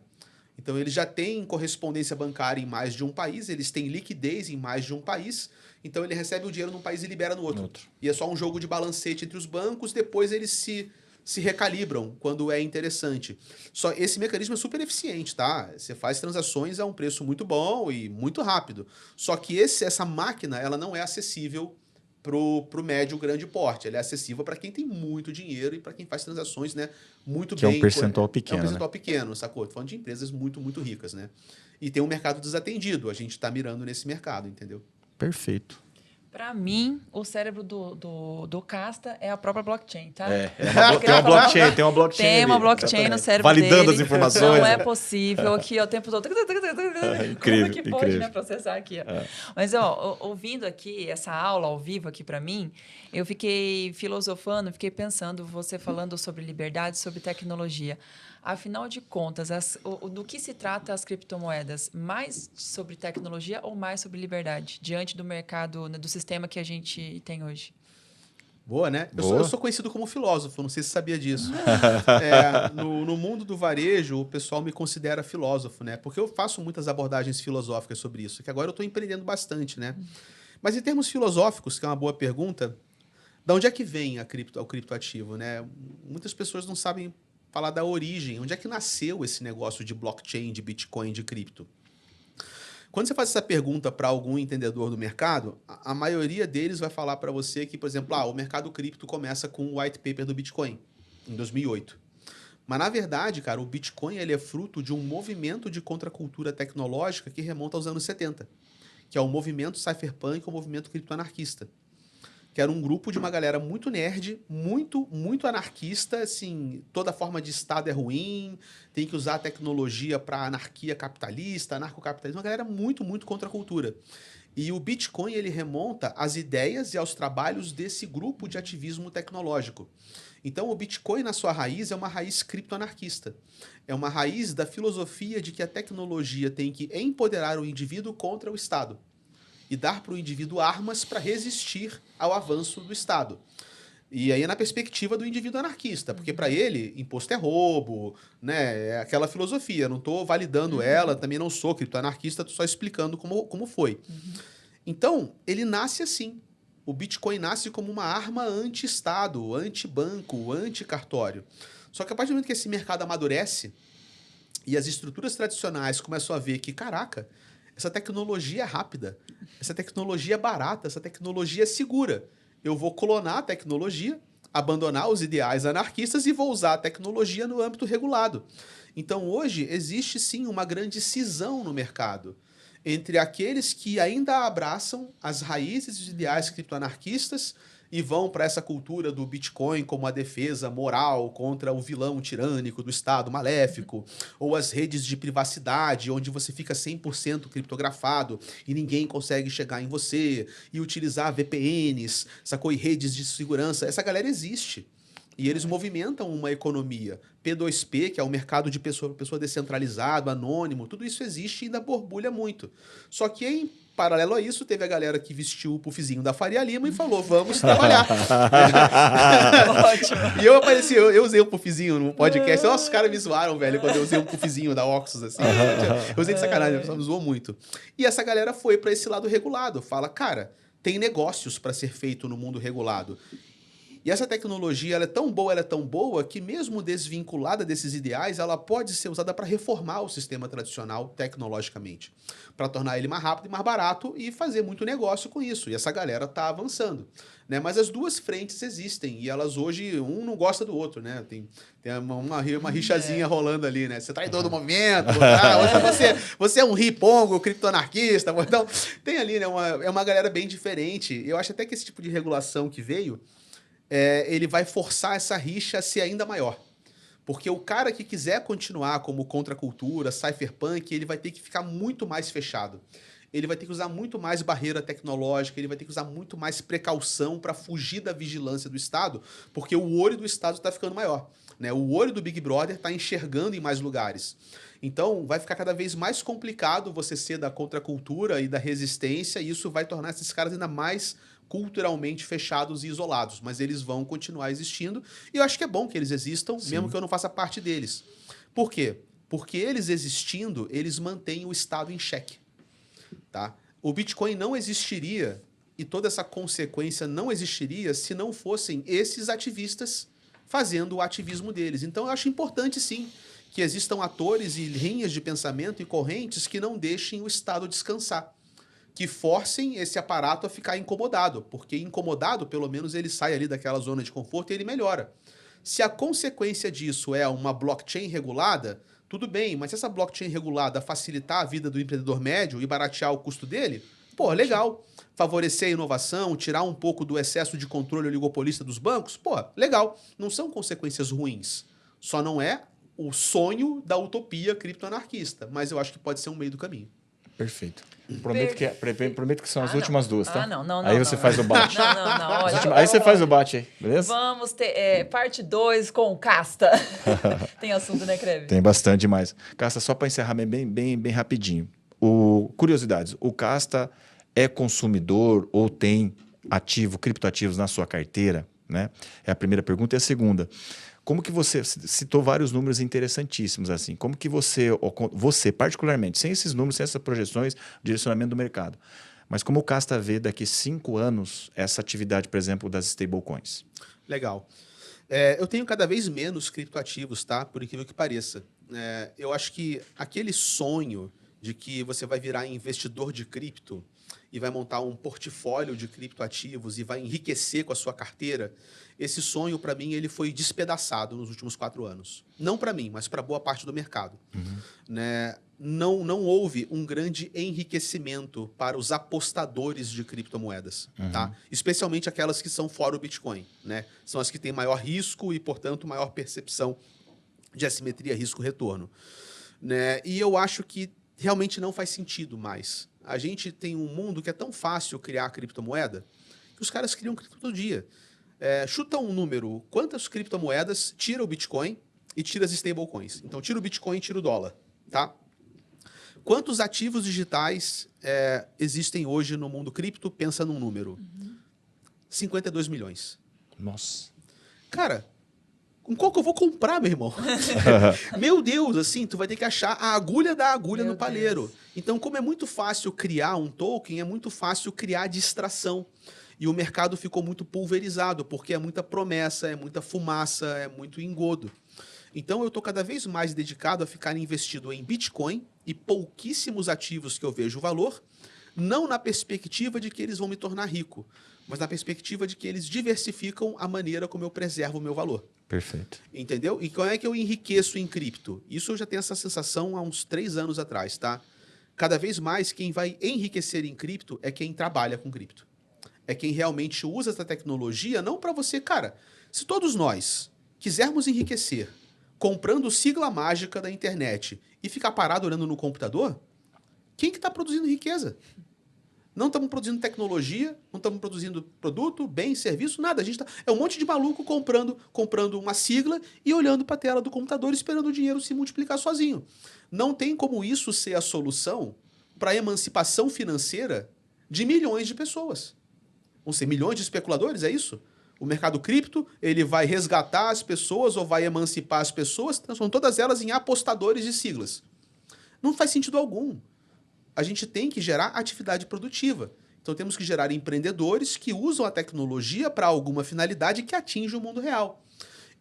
Então, eles já têm correspondência bancária em mais de um país, eles têm liquidez em mais de um país, então ele recebe o dinheiro num país e libera no outro. E é só um jogo de balancete entre os bancos, depois eles se recalibram quando é interessante. Só esse mecanismo é super eficiente, tá? Você faz transações a um preço muito bom e muito rápido. Só que essa máquina, ela não é acessível pro médio grande porte. Ela é acessível para quem tem muito dinheiro e para quem faz transações, né, muito que bem. É um percentual pequeno, É um percentual pequeno, sacou? Tô falando de empresas muito, muito ricas, né? E tem um mercado desatendido. A gente está mirando nesse mercado, entendeu? Perfeito. Para mim, o cérebro do Casta é a própria blockchain, tá? Tem uma blockchain, tem uma blockchain. Tem uma ali. blockchain no cérebro Validando dele. as informações. Não né? é possível aqui ó, o tempo todo. Incrível, Como é que pode, incrível. né, processar aqui? Ó. Mas, ouvindo aqui essa aula ao vivo aqui para mim, eu fiquei filosofando, fiquei pensando, você falando sobre liberdade, sobre tecnologia. Afinal de contas, do que se trata as criptomoedas? Mais sobre tecnologia ou mais sobre liberdade? Diante do mercado, né, do sistema que a gente tem hoje. Boa, né? Boa. Eu sou conhecido como filósofo, não sei se você sabia disso. No mundo do varejo, o pessoal me considera filósofo, né? Porque eu faço muitas abordagens filosóficas sobre isso, que agora eu estou empreendendo bastante, né? Mas em termos filosóficos, que é uma boa pergunta, de onde é que vem o criptoativo, né? Muitas pessoas não sabem falar da origem, onde é que nasceu esse negócio de blockchain, de Bitcoin, de cripto. Quando você faz essa pergunta para algum entendedor do mercado, a maioria deles vai falar para você que, por exemplo, o mercado cripto começa com o white paper do Bitcoin, em 2008. Mas, na verdade, cara, o Bitcoin ele é fruto de um movimento de contracultura tecnológica que remonta aos anos 70, que é o movimento cypherpunk, o movimento criptoanarquista, que era um grupo de uma galera muito nerd, muito anarquista, assim, toda forma de Estado é ruim, tem que usar a tecnologia para anarquia capitalista, anarcocapitalismo, uma galera muito contra a cultura. E o Bitcoin, ele remonta às ideias e aos trabalhos desse grupo de ativismo tecnológico. Então, o Bitcoin, na sua raiz, é uma raiz criptoanarquista. É uma raiz da filosofia de que a tecnologia tem que empoderar o indivíduo contra o Estado e dar para o indivíduo armas para resistir ao avanço do Estado. E aí é na perspectiva do indivíduo anarquista, porque para ele, imposto é roubo, né? É aquela filosofia. Não estou validando ela, também não sou criptoanarquista, estou só explicando como foi. Então, ele nasce assim. O Bitcoin nasce como uma arma anti-Estado, anti-banco, anti-cartório. Só que a partir do momento que esse mercado amadurece e as estruturas tradicionais começam a ver que, caraca, essa tecnologia é rápida, essa tecnologia é barata, essa tecnologia é segura. Eu vou clonar a tecnologia, abandonar os ideais anarquistas e vou usar a tecnologia no âmbito regulado. Então, hoje, existe sim uma grande cisão no mercado entre aqueles que ainda abraçam as raízes dos ideais criptoanarquistas e vão para essa cultura do Bitcoin como a defesa moral contra o vilão tirânico do Estado maléfico, ou as redes de privacidade, onde você fica 100% criptografado e ninguém consegue chegar em você, e utilizar VPNs, sacou? E redes de segurança. Essa galera existe. E eles movimentam uma economia. P2P, que é o mercado de pessoa descentralizado, anônimo, tudo isso existe e ainda borbulha muito. Só que, em paralelo a isso, teve a galera que vestiu o puffzinho da Faria Lima e falou, vamos trabalhar. Ótimo. E eu apareci, eu usei o puffzinho no podcast. Nossa, os caras me zoaram, velho, quando eu usei o puffzinho da Oxus, assim. Eu usei de sacanagem, o pessoal me zoou muito. E essa galera foi para esse lado regulado. Fala, cara, tem negócios para ser feito no mundo regulado. E essa tecnologia ela é tão boa, que mesmo desvinculada desses ideais, ela pode ser usada para reformar o sistema tradicional tecnologicamente, para tornar ele mais rápido e mais barato e fazer muito negócio com isso. E essa galera está avançando. Né? Mas as duas frentes existem e elas hoje, um não gosta do outro, né? Tem uma rixazinha rolando ali, né? Você traidor do movimento, você é um ripongo, criptoanarquista. Então, tem ali, né? É uma galera bem diferente. Eu acho até que esse tipo de regulação que veio, ele vai forçar essa rixa a ser ainda maior. Porque o cara que quiser continuar como contracultura, cypherpunk, ele vai ter que ficar muito mais fechado. Ele vai ter que usar muito mais barreira tecnológica, ele vai ter que usar muito mais precaução para fugir da vigilância do Estado, porque o olho do Estado está ficando maior. Né? O olho do Big Brother está enxergando em mais lugares. Então, vai ficar cada vez mais complicado você ser da contracultura e da resistência, e isso vai tornar esses caras ainda mais culturalmente fechados e isolados, mas eles vão continuar existindo, e eu acho que é bom que eles existam, sim, mesmo que eu não faça parte deles. Por quê? Porque eles existindo, eles mantêm o Estado em xeque. Tá? O Bitcoin não existiria, e toda essa consequência não existiria, se não fossem esses ativistas fazendo o ativismo deles. Então, eu acho importante, sim, que existam atores e linhas de pensamento e correntes que não deixem o Estado descansar, que forcem esse aparato a ficar incomodado, porque incomodado, pelo menos, ele sai ali daquela zona de conforto e ele melhora. Se a consequência disso é uma blockchain regulada, tudo bem, mas se essa blockchain regulada facilitar a vida do empreendedor médio e baratear o custo dele, pô, legal. Favorecer a inovação, tirar um pouco do excesso de controle oligopolista dos bancos, pô, legal. Não são consequências ruins. Só não é o sonho da utopia criptoanarquista, mas eu acho que pode ser um meio do caminho. Perfeito. Prometo que são as últimas duas, tá? Não. Aí você faz o bate. Não. Aí você faz o bate aí, beleza? Vamos ter parte 2 com Casta. Tem assunto, né, Creve? Tem bastante demais. Casta, só para encerrar bem rapidinho. Curiosidades. O Casta é consumidor ou tem criptoativos na sua carteira? Né? É a primeira pergunta. E a segunda, como que você citou vários números interessantíssimos, assim, como que você particularmente, sem esses números, sem essas projeções, direcionamento do mercado, mas como o Casta vê daqui 5 anos essa atividade, por exemplo, das stablecoins? Legal. Eu tenho cada vez menos criptoativos, tá? Por incrível que pareça. Eu acho que aquele sonho de que você vai virar investidor de cripto, e vai montar um portfólio de criptoativos e vai enriquecer com a sua carteira, esse sonho, para mim, ele foi despedaçado nos últimos 4 anos. Não para mim, mas para boa parte do mercado. Né? Não houve um grande enriquecimento para os apostadores de criptomoedas, tá? Especialmente aquelas que são fora o Bitcoin, né? São as que têm maior risco e, portanto, maior percepção de assimetria risco-retorno. Né? E eu acho que realmente não faz sentido mais. A gente tem um mundo que é tão fácil criar criptomoeda que os caras criam cripto todo dia. Chuta um número, quantas criptomoedas tira o Bitcoin e tira as stablecoins? Então, tira o Bitcoin e tira o dólar, tá? Quantos ativos digitais existem hoje no mundo cripto? Pensa num número. 52 milhões. Nossa. Cara, com qual que eu vou comprar, meu irmão? Meu Deus, assim, tu vai ter que achar a agulha da agulha Meu no palheiro. Deus. Então, como é muito fácil criar um token, é muito fácil criar distração. E o mercado ficou muito pulverizado, porque é muita promessa, é muita fumaça, é muito engodo. Então, eu estou cada vez mais dedicado a ficar investido em Bitcoin e pouquíssimos ativos que eu vejo valor, não na perspectiva de que eles vão me tornar rico, mas na perspectiva de que eles diversificam a maneira como eu preservo o meu valor. Perfeito. Entendeu? E como é que eu enriqueço em cripto? Isso eu já tenho essa sensação há uns 3 anos atrás, tá? Cada vez mais, quem vai enriquecer em cripto é quem trabalha com cripto. É quem realmente usa essa tecnologia, não para você... Cara, se todos nós quisermos enriquecer comprando sigla mágica da internet e ficar parado olhando no computador, quem que está produzindo riqueza? Não estamos produzindo tecnologia, não estamos produzindo produto, bem, serviço, nada. A gente é um monte de maluco comprando uma sigla e olhando para a tela do computador esperando o dinheiro se multiplicar sozinho. Não tem como isso ser a solução para a emancipação financeira de milhões de pessoas. Vão ser milhões de especuladores, é isso? O mercado cripto, ele vai resgatar as pessoas ou vai emancipar as pessoas, transformando todas elas em apostadores de siglas. Não faz sentido algum. A gente tem que gerar atividade produtiva. Então, temos que gerar empreendedores que usam a tecnologia para alguma finalidade que atinge o mundo real.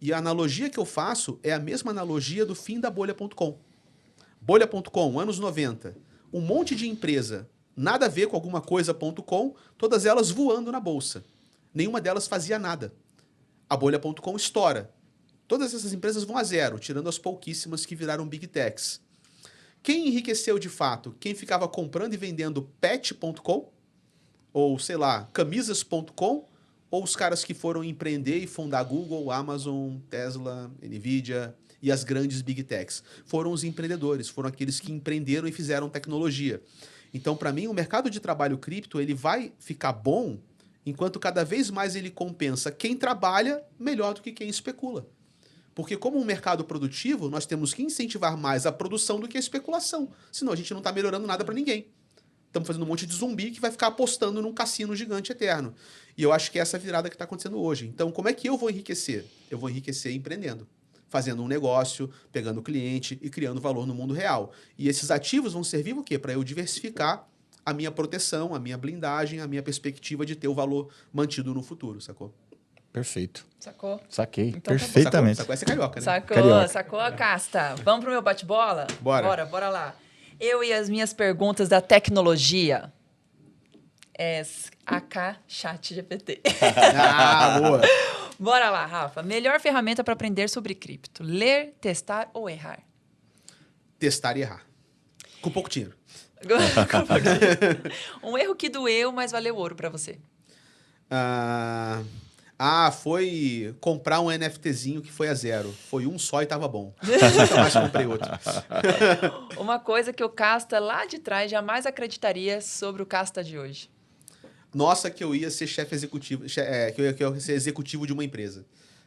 E a analogia que eu faço é a mesma analogia do fim da bolha.com. Bolha.com, anos 90. Um monte de empresa, nada a ver com alguma coisa.com, todas elas voando na bolsa. Nenhuma delas fazia nada. A bolha.com estoura. Todas essas empresas vão a zero, tirando as pouquíssimas que viraram big techs. Quem enriqueceu de fato? Quem ficava comprando e vendendo pet.com? Ou, sei lá, camisas.com? Ou os caras que foram empreender e fundar Google, Amazon, Tesla, Nvidia e as grandes big techs? Foram os empreendedores, foram aqueles que empreenderam e fizeram tecnologia. Então, para mim, o mercado de trabalho cripto ele vai ficar bom enquanto cada vez mais ele compensa quem trabalha melhor do que quem especula. Porque como um mercado produtivo, nós temos que incentivar mais a produção do que a especulação. Senão a gente não está melhorando nada para ninguém. Estamos fazendo um monte de zumbi que vai ficar apostando num cassino gigante eterno. E eu acho que é essa virada que está acontecendo hoje. Então, como é que eu vou enriquecer? Eu vou enriquecer empreendendo. Fazendo um negócio, pegando cliente e criando valor no mundo real. E esses ativos vão servir o quê? Para eu diversificar a minha proteção, a minha blindagem, a minha perspectiva de ter o valor mantido no futuro, sacou? Perfeito. Sacou? Saquei. Então tá bom. Perfeitamente. Sacou? Essa é carioca, né? Sacou, Carioca. sacou a casta. Vamos pro meu bate-bola? Bora. Bora lá. Eu e as minhas perguntas da tecnologia. AK Chat GPT. Ah, boa. Bora lá, Rafa. Melhor ferramenta para aprender sobre cripto? Ler, testar ou errar? Testar e errar. Com pouco dinheiro. Um erro que doeu, mas valeu ouro para você. Foi comprar um NFTzinho que foi a zero. Foi um só e tava bom. Nunca mais comprei outro. Uma coisa que o Casta lá de trás jamais acreditaria sobre o Casta de hoje. Nossa, que eu ia ser chefe executivo, que eu ia ser executivo de uma empresa.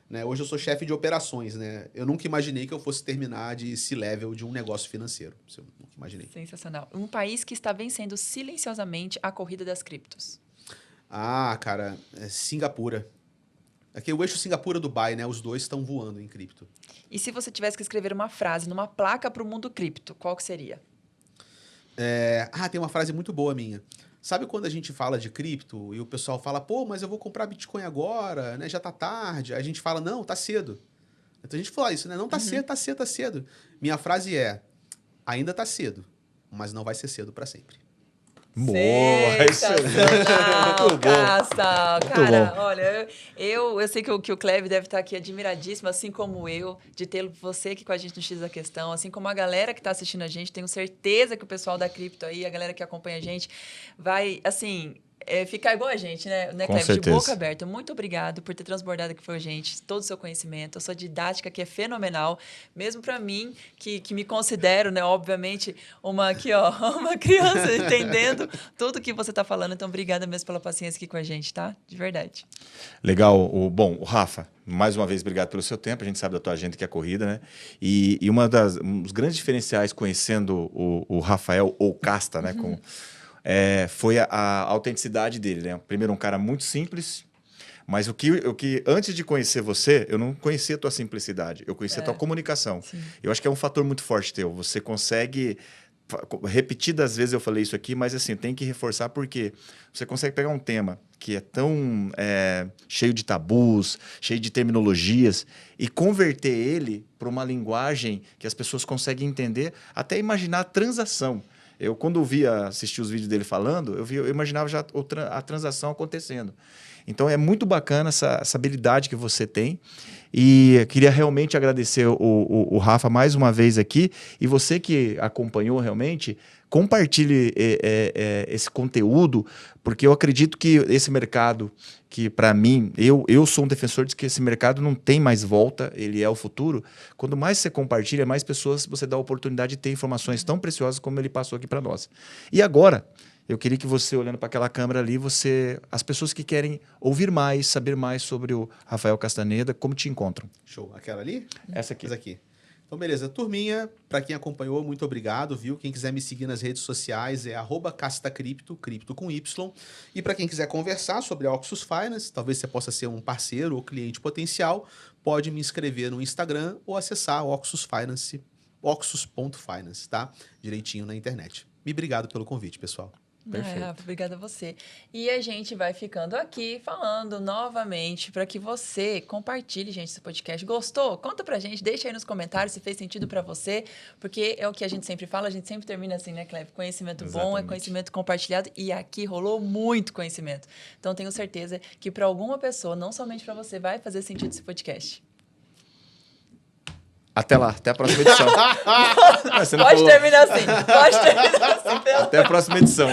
Né? Hoje eu sou chefe de operações, né? Eu nunca imaginei que eu fosse terminar de C-level de um negócio financeiro. Isso eu nunca imaginei. Sensacional. Um país que está vencendo silenciosamente a corrida das criptos. Cara, Singapura. Aqui é o eixo Singapura-Dubai, né? Os dois estão voando em cripto. E se você tivesse que escrever uma frase numa placa para o mundo cripto, qual que seria? Tem uma frase muito boa minha. Sabe quando a gente fala de cripto e o pessoal fala, pô, mas eu vou comprar Bitcoin agora, né? Já tá tarde. Aí a gente fala, não, tá cedo. Então a gente fala isso, né? Não, tá cedo, tá cedo, tá cedo. Minha frase é, ainda tá cedo, mas não vai ser cedo para sempre. Boa, é isso aí. Sensacional, Muito bom. Casta. Muito Cara, bom. olha, eu sei que o Cleve deve estar aqui admiradíssimo, assim como eu, de ter você aqui com a gente no X da Questão, assim como a galera que está assistindo a gente. Tenho certeza que o pessoal da Cripto aí, a galera que acompanha a gente, vai, assim... ficar igual a gente, né, Com Cleve? De certeza. boca aberta. Muito obrigado por ter transbordado aqui com a gente todo o seu conhecimento, a sua didática que é fenomenal, mesmo para mim, que me considero, né, obviamente, uma criança entendendo tudo que você está falando. Então, obrigada mesmo pela paciência aqui com a gente, tá? De verdade. Legal. O Rafa, mais uma vez, obrigado pelo seu tempo. A gente sabe da tua agenda que é corrida, né? E um dos grandes diferenciais conhecendo o Rafael, ou Casta, né? Foi a autenticidade dele, né? Primeiro, um cara muito simples, mas o que antes de conhecer você, eu não conhecia a tua simplicidade, eu conhecia a tua comunicação. Sim. Eu acho que é um fator muito forte teu. Você consegue, repetidas vezes eu falei isso aqui, mas assim, tem que reforçar porque você consegue pegar um tema que é tão cheio de tabus, cheio de terminologias, e converter ele para uma linguagem que as pessoas conseguem entender, até imaginar a transação. Eu, quando assistir os vídeos dele falando, eu imaginava já a transação acontecendo. Então, é muito bacana essa habilidade que você tem. E eu queria realmente agradecer o Rafa mais uma vez aqui. E você que acompanhou realmente, compartilhe esse conteúdo, porque eu acredito que esse mercado, que para mim, eu sou um defensor de que esse mercado não tem mais volta, ele é o futuro. Quanto mais você compartilha, mais pessoas você dá a oportunidade de ter informações tão preciosas como ele passou aqui para nós. E agora, eu queria que você, olhando para aquela câmera ali, as pessoas que querem ouvir mais, saber mais sobre o Rafael Castaneda, como te encontram? Show. Aquela ali? Essa aqui. Essa aqui. Então, beleza. Turminha, para quem acompanhou, muito obrigado, viu? Quem quiser me seguir nas redes sociais é @castacripto, cripto com Y. E para quem quiser conversar sobre a Oxus Finance, talvez você possa ser um parceiro ou cliente potencial, pode me inscrever no Instagram ou acessar oxus.finance, tá? Direitinho na internet. E obrigado pelo convite, pessoal. Perfeito. Rafa, obrigada a você. E a gente vai ficando aqui falando novamente para que você compartilhe, gente, esse podcast. Gostou? Conta pra gente, deixa aí nos comentários se fez sentido para você, porque é o que a gente sempre fala, a gente sempre termina assim, né, Cleve? Conhecimento bom é Exatamente. conhecimento compartilhado, e aqui rolou muito conhecimento. Então, tenho certeza que para alguma pessoa, não somente para você, vai fazer sentido esse podcast. Até lá, até a próxima edição. Você não Pode falou. terminar assim, pode terminar assim. Até a próxima edição.